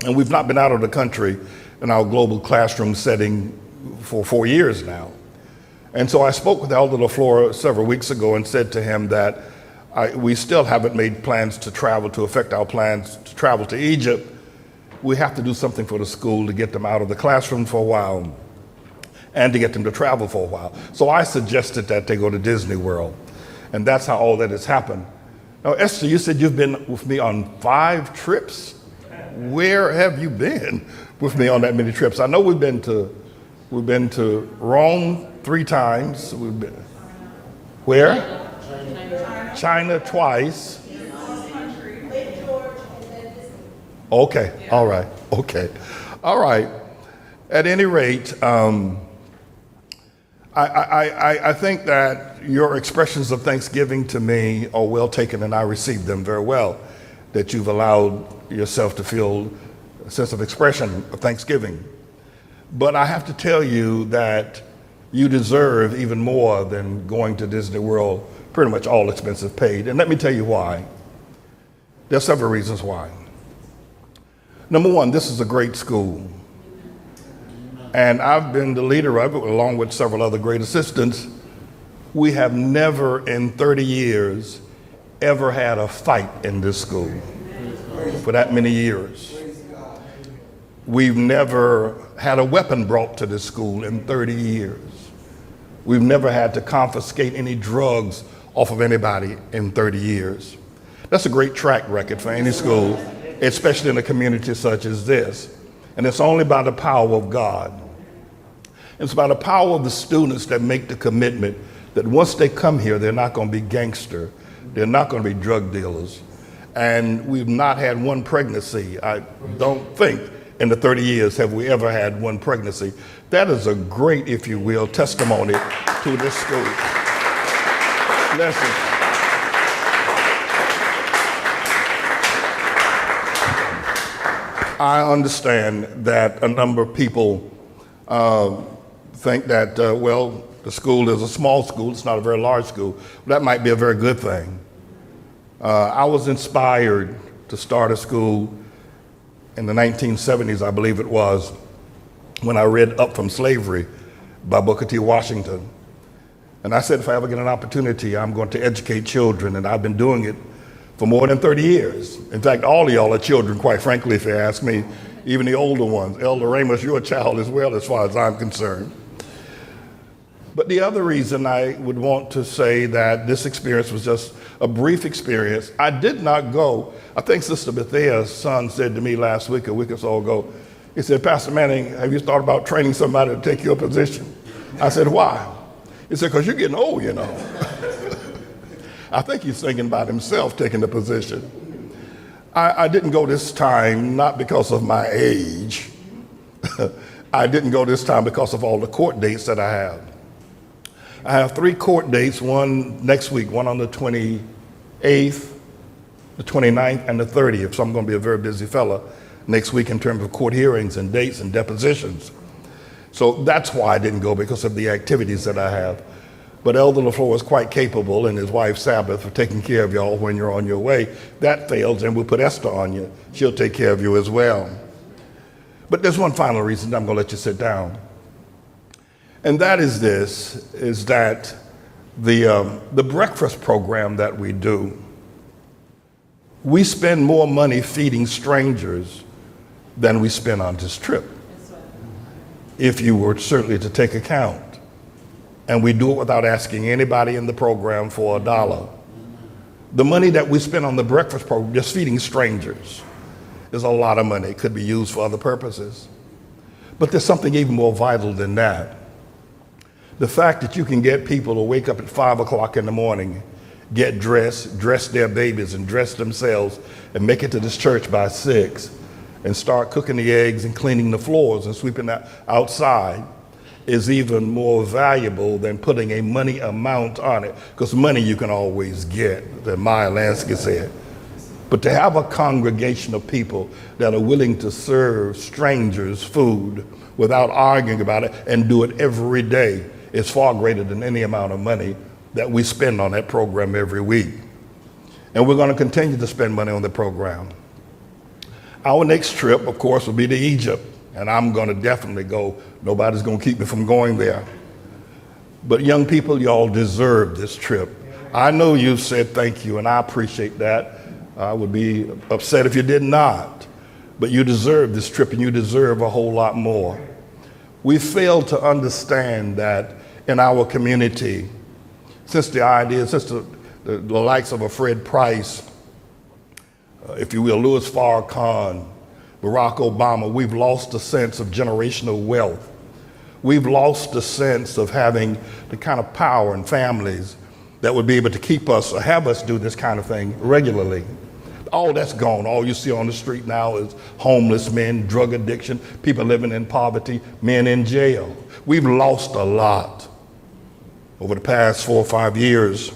B: And we've not been out of the country in our global classroom setting for 4 years now. And so I spoke with Elder LaFleur several weeks ago and said to him that we still haven't made plans to travel, to affect our plans to travel to Egypt. We have to do something for the school to get them out of the classroom for a while and to get them to travel for a while. So I suggested that they go to Disney World. And that's how all that has happened. Now, Esther, you said you've been with me on 5 trips. Where have you been with me on that many trips? I know we've been to Rome 3 times. We've been, where? China twice. Okay, all right, okay. All right. At any rate, I think that your expressions of thanksgiving to me are well taken, and I received them very well, that you've allowed yourself to feel a sense of expression of thanksgiving. But I have to tell you that you deserve even more than going to Disney World, pretty much all expenses paid. And let me tell you why. There are several reasons why. Number one, this is a great school. And I've been the leader of it along with several other great assistants. We have never in 30 years ever had a fight in this school for that many years. We've never had a weapon brought to this school in 30 years. We've never had to confiscate any drugs off of anybody in 30 years. That's a great track record for any school, especially in a community such as this. And it's only by the power of God. It's by the power of the students that make the commitment that once they come here, they're not going to be gangster. They're not going to be drug dealers. And we've not had one pregnancy. I don't think in the 30 years have we ever had one pregnancy. That is a great, if you will, testimony to this school. Listen. I understand that a number of people think that, well, the school is a small school, it's not a very large school. That might be a very good thing. I was inspired to start a school in the 1970s, I believe it was, when I read Up From Slavery by Booker T. Washington. And I said, if I ever get an opportunity, I'm going to educate children, and I've been doing it for more than 30 years. In fact, all of y'all are children, quite frankly, if you ask me, even the older ones. Elder Ramos, you're a child as well, as far as I'm concerned. But the other reason I would want to say that this experience was just a brief experience, I did not go. I think Sister Bethea's son said to me last week, a week or so ago, he said, Pastor Manning, have you thought about training somebody to take your position? I said, why? He said, because you're getting old, you know. I think he's thinking about himself taking the position. I didn't go this time, not because of my age. I didn't go this time because of all the court dates that I have. I have 3 court dates, one next week, one on the 28th, the 29th, and the 30th. So I'm going to be a very busy fella next week in terms of court hearings and dates and depositions. So that's why I didn't go, because of the activities that I have. But Elder LaFleur is quite capable, and his wife Sabbath, for taking care of y'all when you're on your way. That fails, and we'll put Esther on you. She'll take care of you as well. But there's one final reason I'm going to let you sit down. And that is this, is that the breakfast program that we do, we spend more money feeding strangers than we spend on this trip, if you were certainly to take account. And we do it without asking anybody in the program for $1. The money that we spend on the breakfast program, just feeding strangers, is a lot of money. It could be used for other purposes. But there's something even more vital than that. The fact that you can get people to wake up at 5 o'clock in the morning, get dressed, dress their babies and dress themselves, and make it to this church by 6, and start cooking the eggs and cleaning the floors and sweeping outside, is even more valuable than putting a money amount on it, because money you can always get, that Maya Lansky said. But to have a congregation of people that are willing to serve strangers food without arguing about it and do it every day is far greater than any amount of money that we spend on that program every week. And we're going to continue to spend money on the program. Our next trip, of course, will be to Egypt, and I'm going to definitely go. Nobody's going to keep me from going there. But young people, y'all deserve this trip. I know you've said thank you, and I appreciate that. I would be upset if you did not. But you deserve this trip, and you deserve a whole lot more. We failed to understand that in our community, since the likes of a Fred Price, if you will, Louis Farrakhan, Barack Obama, we've lost a sense of generational wealth. We've lost the sense of having the kind of power and families that would be able to keep us or have us do this kind of thing regularly. All that's gone. All you see on the street now is homeless men, drug addiction, people living in poverty, men in jail. We've lost a lot over the past 4 or 5 years.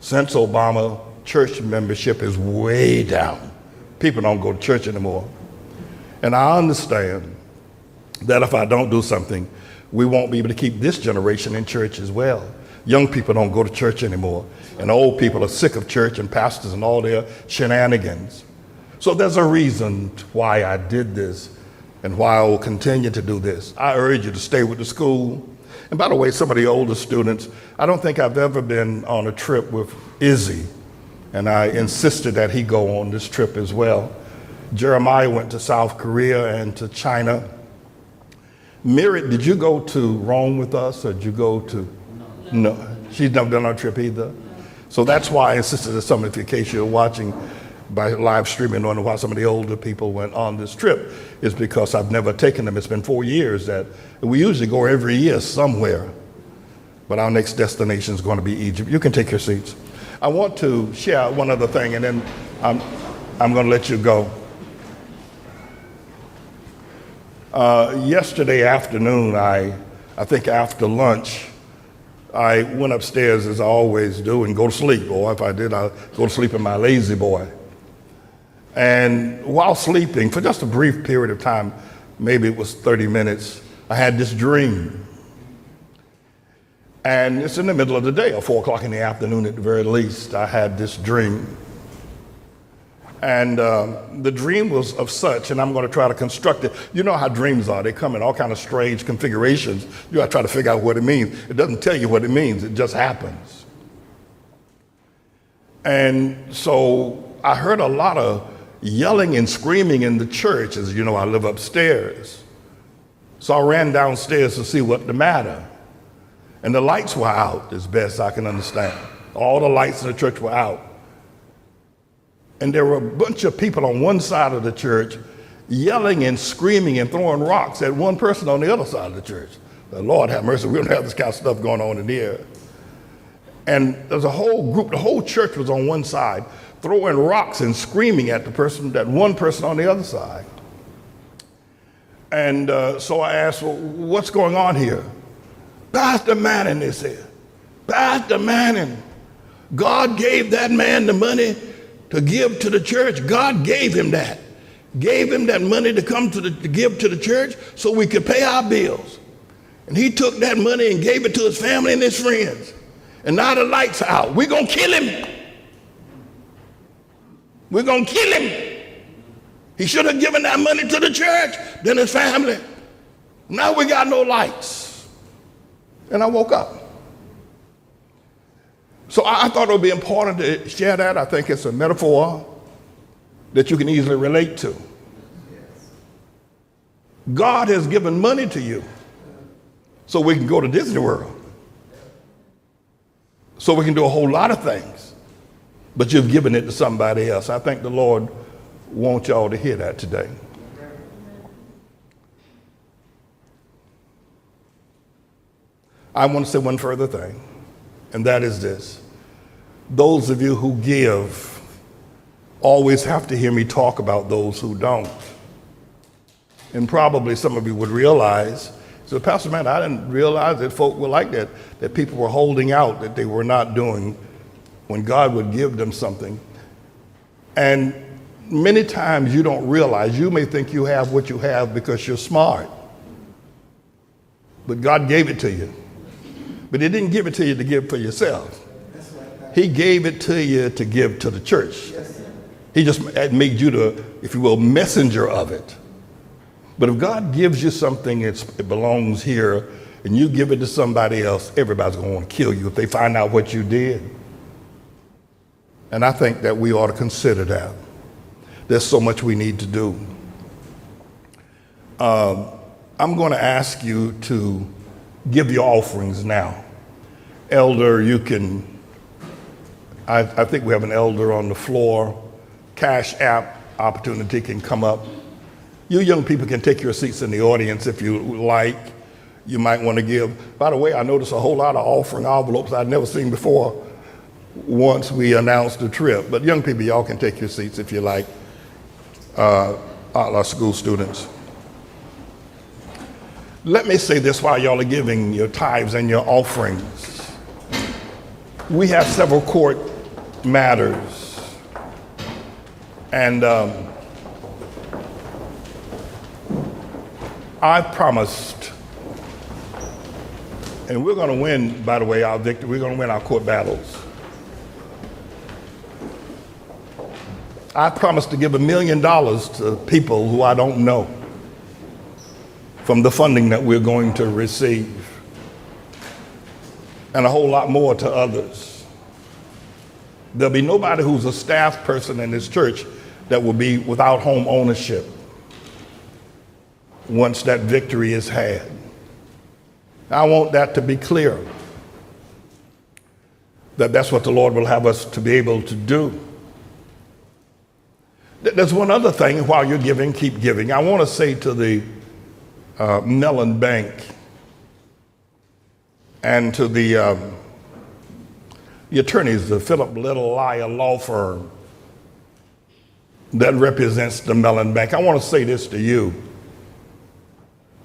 B: Since Obama, church membership is way down. People don't go to church anymore. And I understand that if I don't do something, we won't be able to keep this generation in church as well. Young people don't go to church anymore, and old people are sick of church and pastors and all their shenanigans. So there's a reason why I did this and why I will continue to do this. I urge you to stay with the school. And by the way, some of the older students, I don't think I've ever been on a trip with Izzy, and I insisted that he go on this trip as well. Jeremiah went to South Korea and to China. Miri, did you go to Rome with us, or did you go to? No, she's never been on a trip either. So that's why I insisted that some of you, in case you're watching by live streaming, wondering why some of the older people went on this trip, is because I've never taken them. It's been 4 years that we usually go every year somewhere, but our next destination is going to be Egypt. You can take your seats. I want to share one other thing, and then I'm going to let you go. Yesterday afternoon, I think after lunch, I went upstairs, as I always do, and go to sleep. Or if I did, I'll go to sleep in my lazy boy. And while sleeping, for just a brief period of time, maybe it was 30 minutes, I had this dream. And it's in the middle of the day, or 4 o'clock in the afternoon at the very least, I had this dream. And the dream was of such, and I'm going to try to construct it. You know how dreams are. They come in all kind of strange configurations. You got to try to figure out what it means. It doesn't tell you what it means. It just happens. And so I heard a lot of yelling and screaming in the church. As you know, I live upstairs. So I ran downstairs to see what the matter. And the lights were out, as best I can understand. All the lights in the church were out. And there were a bunch of people on one side of the church yelling and screaming and throwing rocks at one person on the other side of the church. The Lord have mercy, we don't have this kind of stuff going on in here. And there's a whole group, the whole church was on one side, throwing rocks and screaming at that one person on the other side. And so I asked, well, what's going on here? Pastor Manning, they said. Pastor Manning, God gave that man the money to give to the church. God gave him that. Gave him that money to come to give to the church so we could pay our bills. And he took that money and gave it to his family and his friends. And now the lights are out. We're going to kill him. We're going to kill him. He should have given that money to the church, then his family. Now we got no lights. And I woke up. So I thought it would be important to share that. I think it's a metaphor that you can easily relate to. God has given money to you so we can go to Disney World. So we can do a whole lot of things. But you've given it to somebody else. I think the Lord wants y'all to hear that today. I want to say one further thing, and that is this. Those of you who give always have to hear me talk about those who don't. And probably some of you would realize, so Pastor Man, I didn't realize that folk were like that, that people were holding out, that they were not doing when God would give them something. And many times you don't realize, you may think you have what you have because you're smart. But God gave it to you. But he didn't give it to you to give for yourself. He gave it to you to give to the church. He just made you the, if you will, messenger of it. But if God gives you something, it belongs here, and you give it to somebody else, everybody's going to want to kill you if they find out what you did. And I think that we ought to consider that. There's so much we need to do. I'm going to ask you to give your offerings now. Elder, you can, I think we have an elder on the floor. Cash App opportunity can come up. You young people can take your seats in the audience if you like. You might want to give. By the way, I noticed a whole lot of offering envelopes I'd never seen before once we announced the trip. But young people, y'all can take your seats if you like. Our school students. Let me say this while y'all are giving your tithes and your offerings. We have several court matters. And I promised, and we're going to win, by the way, our victory. We're going to win our court battles. I promised to give $1 million to people who I don't know from the funding that we're going to receive, and a whole lot more to others. There'll be nobody who's a staff person in this church that will be without home ownership once that victory is had. I want that to be clear, that that's what the Lord will have us to be able to do. There's one other thing while you're giving, keep giving. I want to say to the Mellon Bank and to the attorneys, the Philip Little Liar law firm that represents the Mellon Bank, I want to say this to you.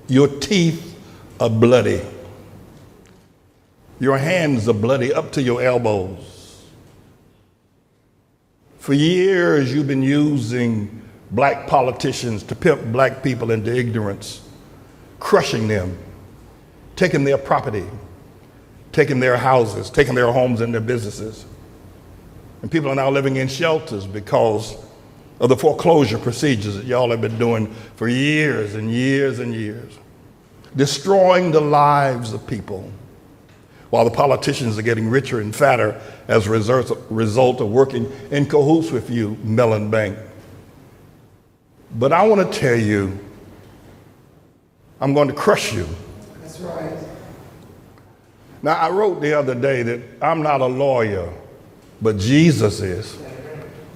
B: Your teeth are bloody. Your hands are bloody up to your elbows. For years, you've been using black politicians to pimp black people into ignorance, crushing them, taking their property, taking their houses, taking their homes and their businesses. And people are now living in shelters because of the foreclosure procedures that y'all have been doing for years and years and years, destroying the lives of people, while the politicians are getting richer and fatter as a result of working in cahoots with you, Mellon Bank. But I want to tell you, I'm going to crush you.
A: That's right.
B: Now, I wrote the other day that I'm not a lawyer, but Jesus is.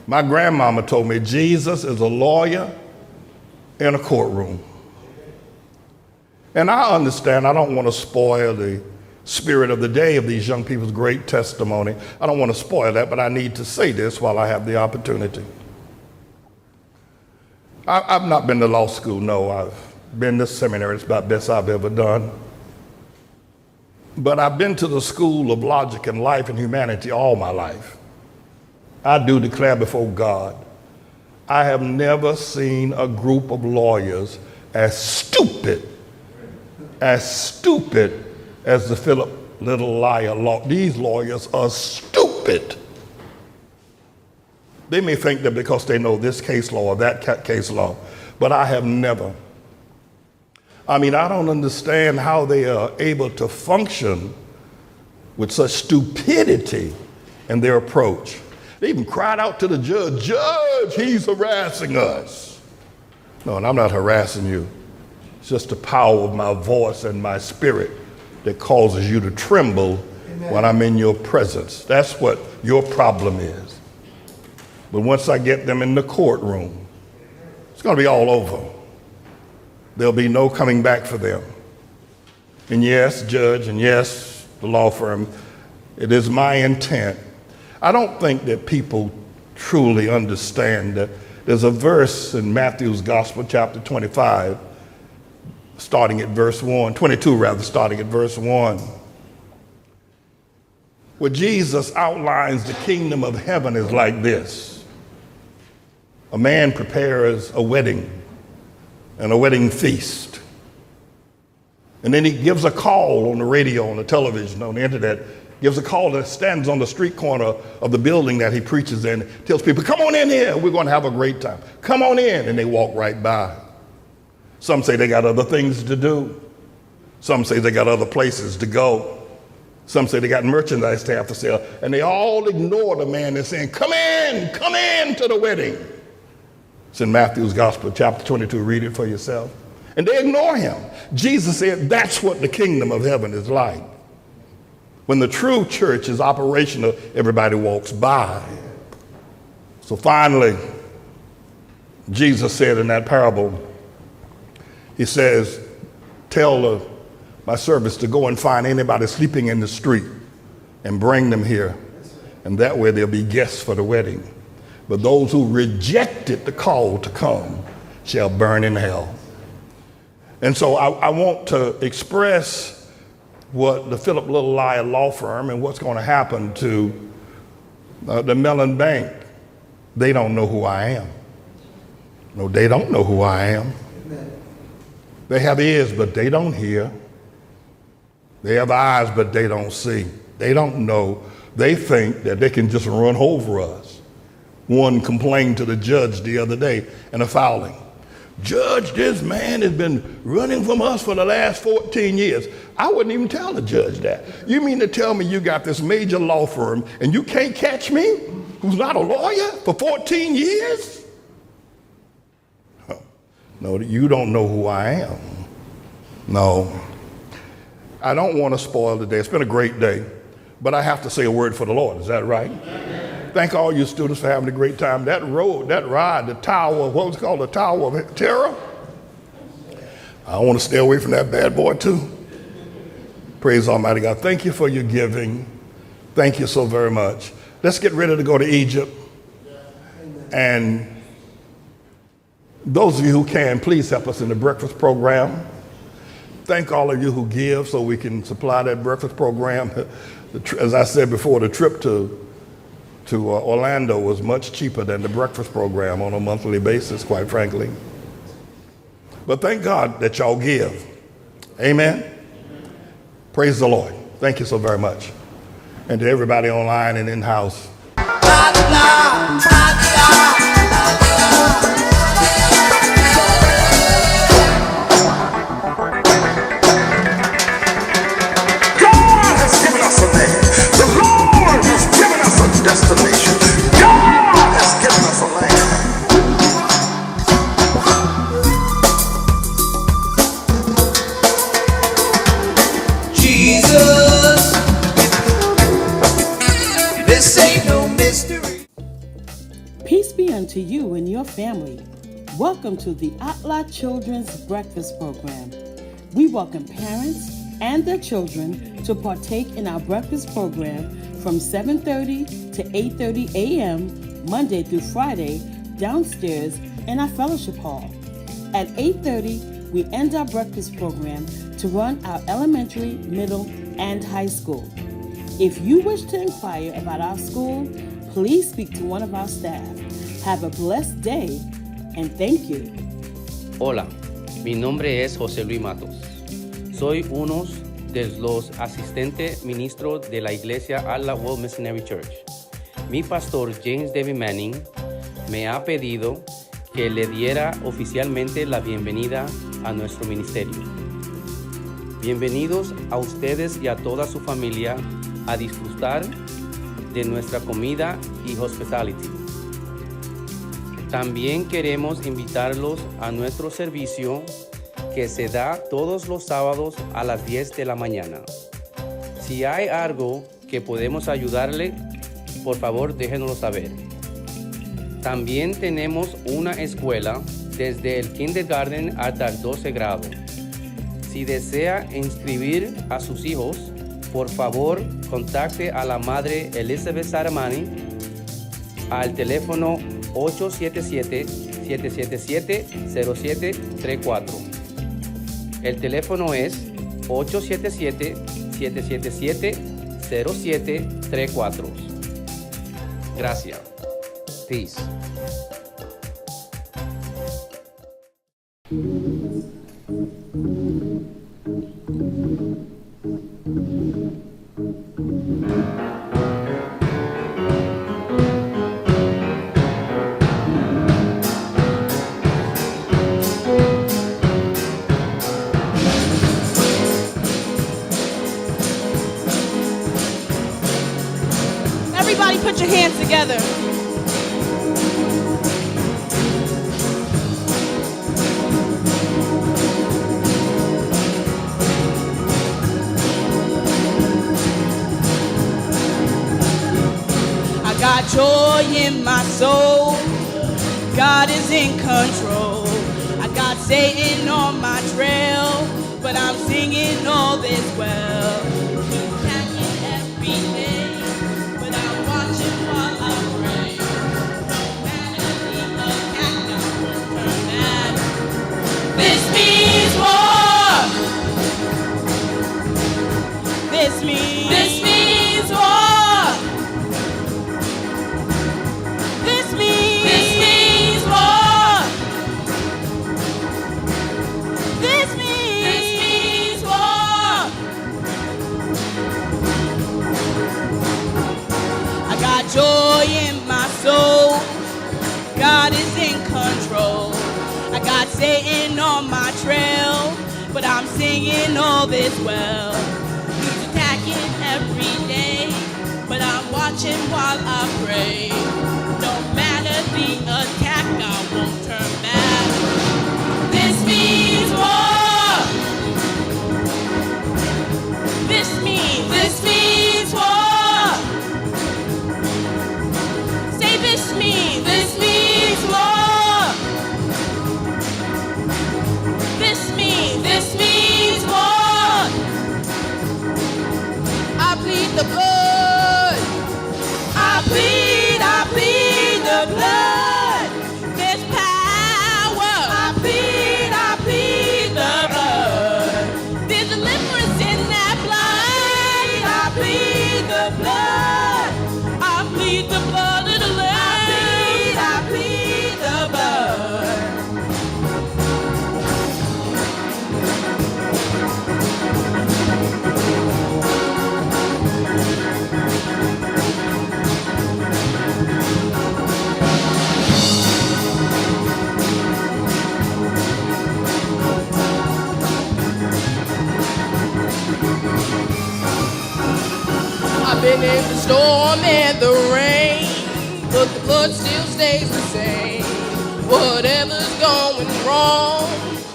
B: My grandmama told me Jesus is a lawyer in a courtroom. And I understand, I don't want to spoil the spirit of the day of these young people's great testimony. I don't want to spoil that, but I need to say this while I have the opportunity. I've not been to law school, no. I've been to seminary. It's about the best I've ever done. But I've been to the school of logic and life and humanity all my life. I do declare before God, I have never seen a group of lawyers as stupid as the Philip little liar law. These lawyers are stupid. They may think that because they know this case law or that case law, but I have never. I don't understand how they are able to function with such stupidity in their approach. They even cried out to the judge, "Judge, he's harassing us." No, and I'm not harassing you. It's just the power of my voice and my spirit that causes you to tremble when I'm in your presence. That's what your problem is. But once I get them in the courtroom, it's going to be all over. There'll be no coming back for them. And yes, judge, and yes, the law firm, it is my intent. I don't think that people truly understand that there's a verse in Matthew's Gospel, chapter 25, starting at verse 1, 22 rather, starting at verse 1, where Jesus outlines the kingdom of heaven is like this. A man prepares a wedding and a wedding feast. And then he gives a call on the radio, on the television, on the internet, gives a call that stands on the street corner of the building that he preaches in, tells people, "Come on in here, we're going to have a great time. Come on in," and they walk right by. Some say they got other things to do. Some say they got other places to go. Some say they got merchandise to have to sell, and they all ignore the man that's saying, come in to the wedding. It's in Matthew's Gospel, chapter 22, read it for yourself. And they ignore him. Jesus said that's what the kingdom of heaven is like. When the true church is operational, everybody walks by. So finally, Jesus said in that parable, he says, tell my servants to go and find anybody sleeping in the street and bring them here. And that way there'll be guests for the wedding. But those who rejected the call to come shall burn in hell. And so I want to express what the Philip Little Liar law firm and what's going to happen to the Mellon Bank. They don't know who I am. No, they don't know who I am. They have ears, but they don't hear. They have eyes, but they don't see. They don't know. They think that they can just run over us. One complained to the judge the other day in a filing. "Judge, this man has been running from us for the last 14 years. I wouldn't even tell the judge that. "You mean to tell me you got this major law firm and you can't catch me, who's not a lawyer, for 14 years? No, you don't know who I am. No, I don't want to spoil the day. It's been a great day, but I have to say a word for the Lord. Is that right? Thank all you students for having a great time. That road, that ride, the tower, what was it called, the Tower of Terror? I want to stay away from that bad boy too. Praise Almighty God. Thank you for your giving. Thank you so very much. Let's get ready to go to Egypt. And those of you who can, please help us in the breakfast program. Thank all of you who give so we can supply that breakfast program. As I said before, the trip to Orlando was much cheaper than the breakfast program on a monthly basis, quite frankly. But thank God that y'all give. Amen. Praise the Lord. Thank you so very much. And to everybody online and in-house.
A: Destination. God has given us a land. Jesus, this ain't no mystery.
C: Peace be unto you and your family. Welcome to the Atla Children's Breakfast Program. We welcome parents and their children to partake in our breakfast program from 7:30 to 8:30 a.m. Monday through Friday downstairs in our fellowship hall. At 8:30, we end our breakfast program to run our elementary, middle, and high school. If you wish to inquire about our school, please speak to one of our staff. Have a blessed day, and thank you.
R: Hola, mi nombre es José Luis Matos. Soy uno de los asistentes ministros de la iglesia Allah World Missionary Church. Mi pastor James David Manning me ha pedido que le diera oficialmente la bienvenida a nuestro ministerio. Bienvenidos a ustedes y a toda su familia a disfrutar de nuestra comida y hospitality. También queremos invitarlos a nuestro servicio que se da todos los sábados a las 10 de la mañana. Si hay algo que podemos ayudarle, por favor déjenoslo saber. También tenemos una escuela desde el kindergarten hasta el 12 grado. Si desea inscribir a sus hijos, por favor contacte a la madre Elizabeth Saramani al teléfono 877-777-0734. El teléfono es 877-777-0734. Gracias. Peace.
C: Everybody put your hands together. I got joy in my soul. God is in control. I got Satan on my trail, but I'm singing all this well. He's attacking every day, but I'm watching while I pray. No matter the attack, I won't turn back. This means war. This means war. This means war. This means war. I got joy in my soul. God is in control. I got Satan on my trail, but I'm singing all this well. He's attacking every day, but I'm watching while I pray. No matter the attack, I won't turn back. This means war. This means war. Say this means war. This means war. I plead the blood. I plead the blood. There's power. I plead the blood. There's deliverance in that blood. I plead the blood. I plead the blood of the Lamb. I plead the blood. I've been in the storm and the rain, but the blood still stays the same. Whatever's going wrong,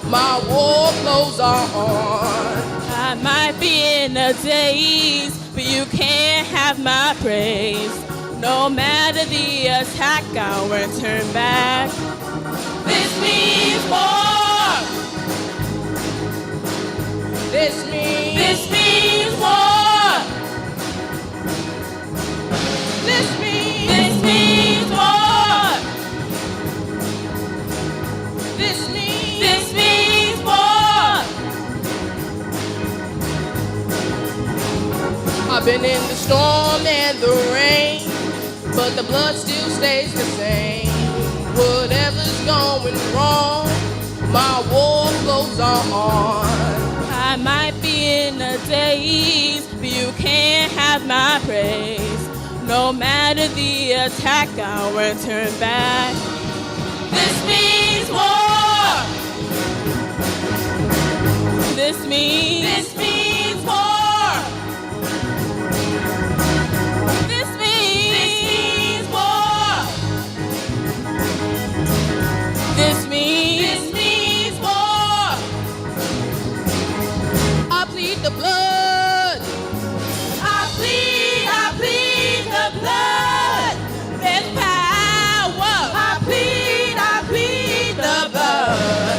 C: my war clothes are on. I might be in a daze, but you can't have my praise. No matter the attack, I won't turn back. This means war. This means war. This means war. This means war. I've been in the storm and the rain, but the blood still stays the same. Whatever's going wrong, my war clothes are on. I might be in the days, but you can't have my praise. No matter the attack, I won't turn back. This means war. This means war. This means war. This means war. I plead the blood. I plead the blood. There's power. I plead the blood.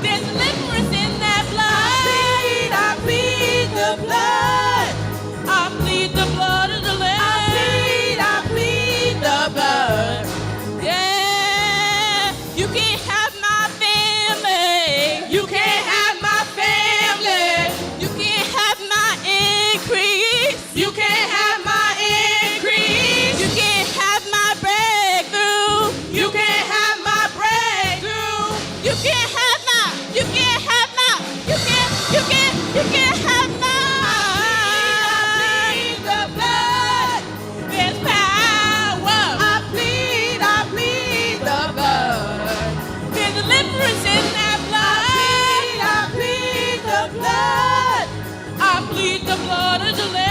C: There's deliverance in that blood. I plead the blood. I plead the blood of the Lamb. I plead the blood. Yeah, you can't have my family. You can't have my family. You can't have my increase. You can't have my increase. You can't have my breakthrough. You can't have my breakthrough. You can't have my. You can't have my. You can't have my. I plead the blood. There's power. I plead the blood. There's deliverance in that blood. I plead the blood. I plead the blood of the Lamb.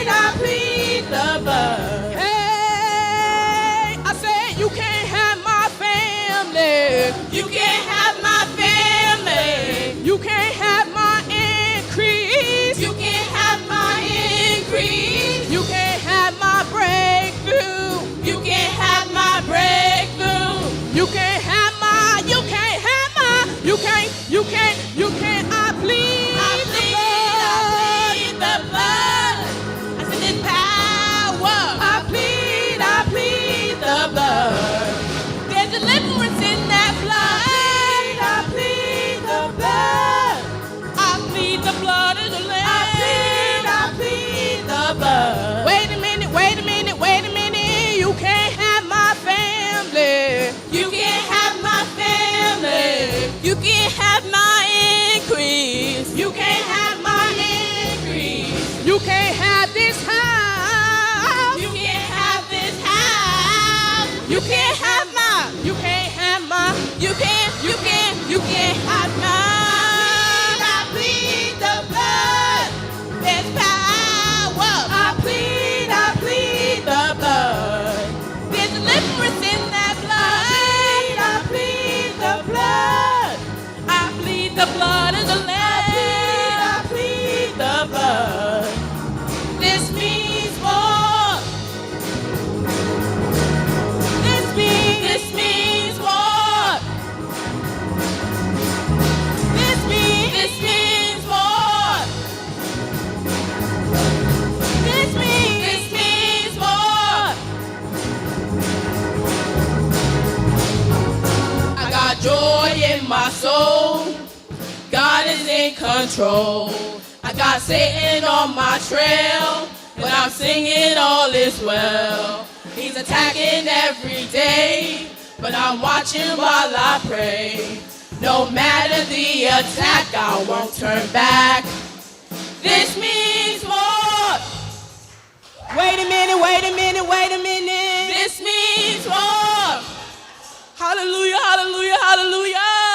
C: I plead the blood. Hey, I said you can't have my family. You can't have my family. You can't have my increase. You can't have my increase. You can't have my breakthrough. You can't have my breakthrough. You can't have my. You can't have my. You can't. I plead the blood. I said there's power. I plead the blood. There's deliverance in that blood. I plead the blood. I plead the blood of the Lamb. I plead the blood. Wait a minute. You can't have my family. You can't have my family. You can't have my increase. You can't have my increase. You can't have this house. You can't have this house. You can't have my. You can't have my. You can't have mine. I plead the blood. There's power. I plead the blood. There's deliverance in that blood. I plead the blood. I plead the blood of the Lamb. I plead the blood. This means war. This means war. This means war. This means war. I got joy in my soul. God is in control. I got Satan on my trail, but I'm singing all is well. He's attacking every day, but I'm watching while I pray. No matter the attack, I won't turn back. This means war. Wait a minute. This means war. Hallelujah.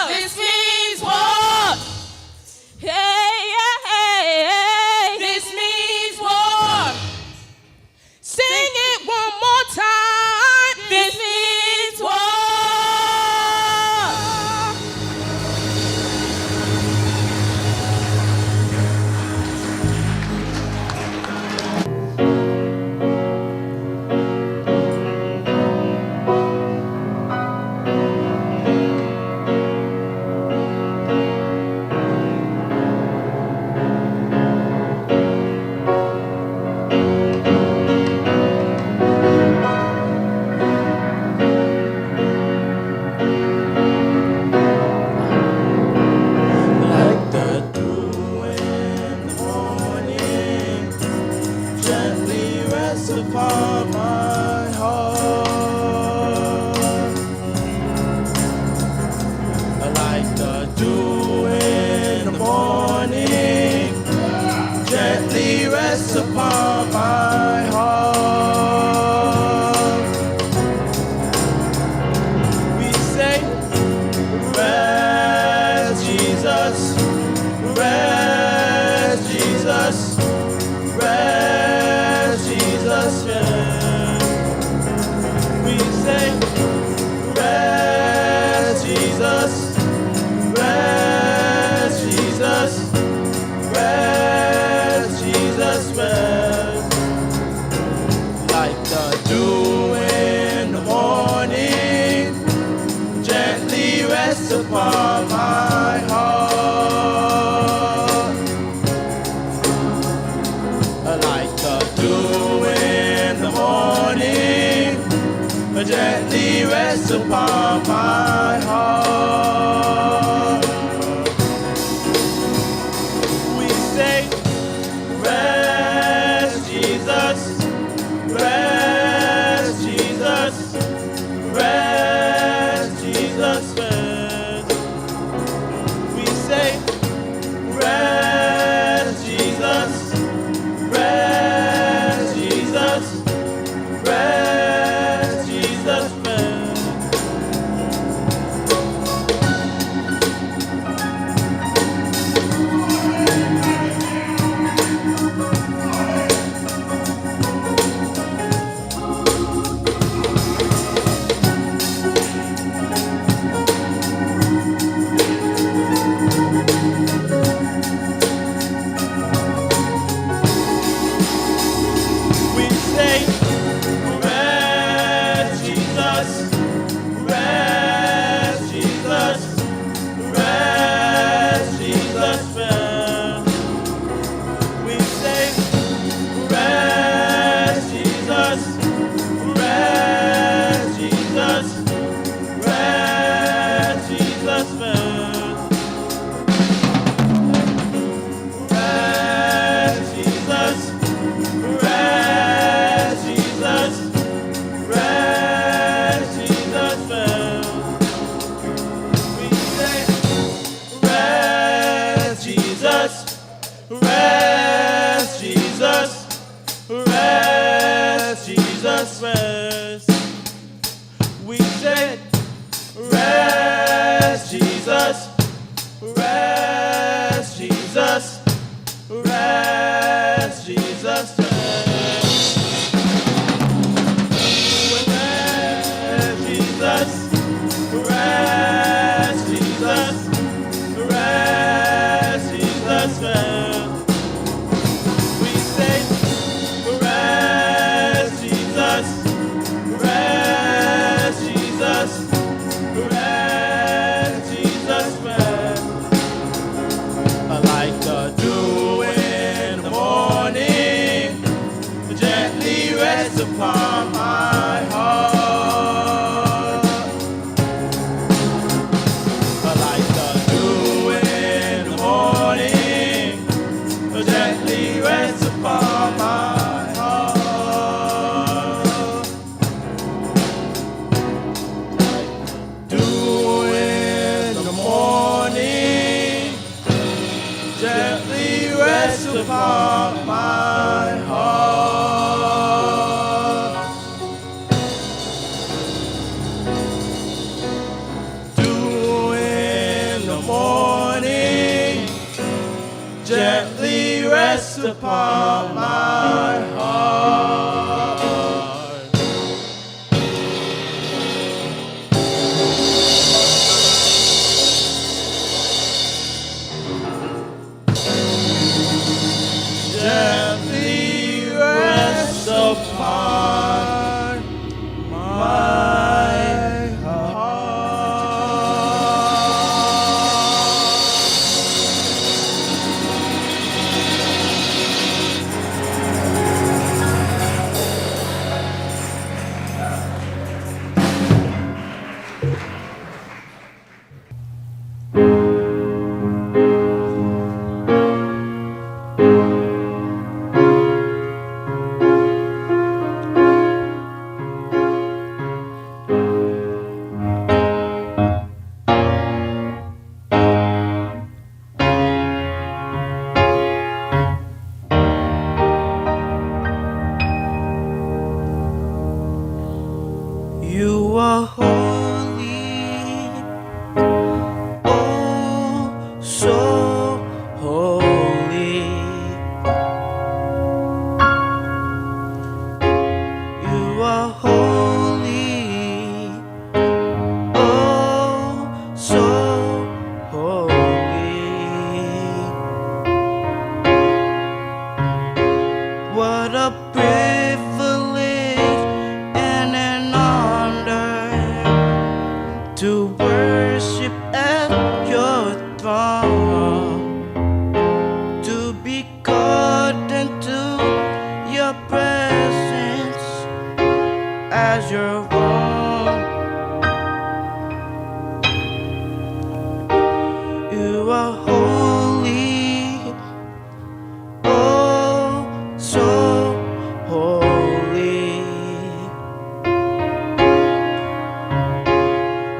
C: This means war. Hey. This means war. Sing it one more time. This means war.
S: We say, rest, Jesus, rest, Jesus, rest, Jesus, rest. Like the dew in the morning, gently rest upon my heart. Like the dew in the morning, gently rest upon my heart. We say, rest, Jesus, rest, Jesus, rest, Jesus, rest. We say, rest, Jesus, rest, Jesus, rest, Jesus, rest. We say, rest, Jesus, rest, Jesus, rest, Jesus, rest. We say, rest, Jesus, rest, Jesus, rest, Jesus, rest. Rest, Jesus, rest, Jesus, rest, Jesus, rest. We say, rest, Jesus, rest, Jesus, rest, Jesus, rest. We said, rest, Jesus, rest, Jesus, rest, Jesus, rest. Rest, Jesus, rest, Jesus, rest, Jesus, rest. We say, rest, Jesus, rest, Jesus, rest, Jesus, rest. Like the dew in the morning, gently rest upon my heart. Like the dew in the morning, gently rest upon my heart. Dew in the morning, gently rest upon my heart. Dew in the morning, gently rest upon my heart. Gently rest upon my You are holy, oh so holy. are holy, oh, so holy. What a privilege and an honor to worship at your throne, to be called into your presence as your own. You are holy, oh, so holy.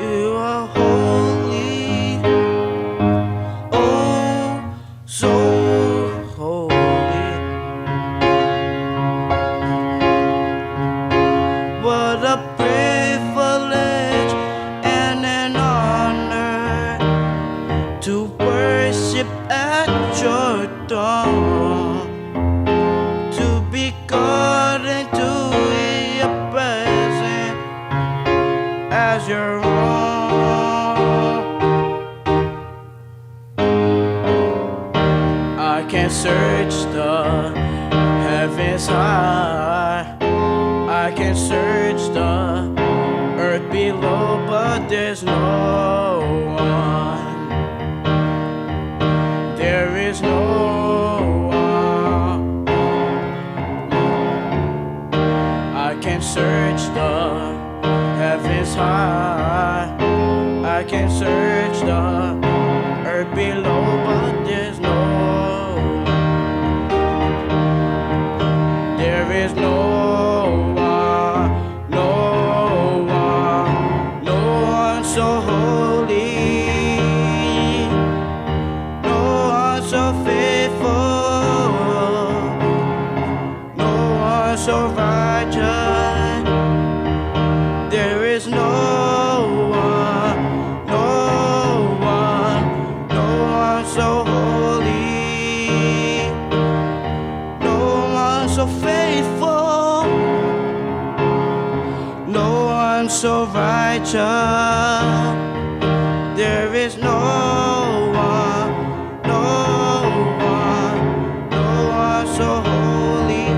S: You are holy, oh, so holy. What a privilege and an honor to worship at your throne, to be called into your presence as your own.
O: I can search the heavens high, I can search the earth below, but there's no one. There is no one. I can search the heavens high, I can search the earth below, but there's no one. There is no one, no one, no one so holy, no one so faithful, no one so righteous. There is no one, no one, no one so holy, no one so faithful, no one so righteous. There is no one, no one, no one so holy,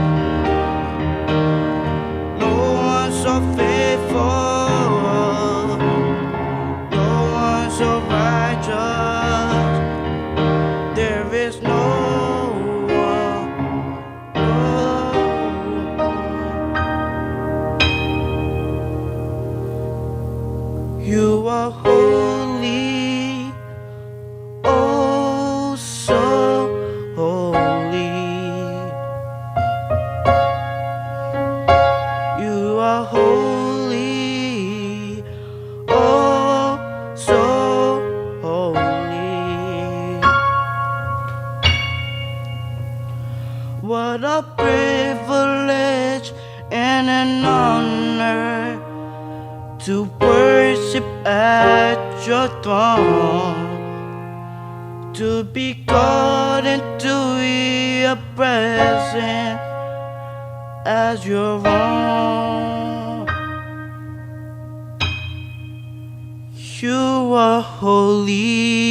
O: no one so faithful, no one so righteous. There is no one, you are holy, oh, so holy. You are holy, oh, so holy. What a privilege and an honor to worship at your throne, to be called into your presence as your own. You are holy,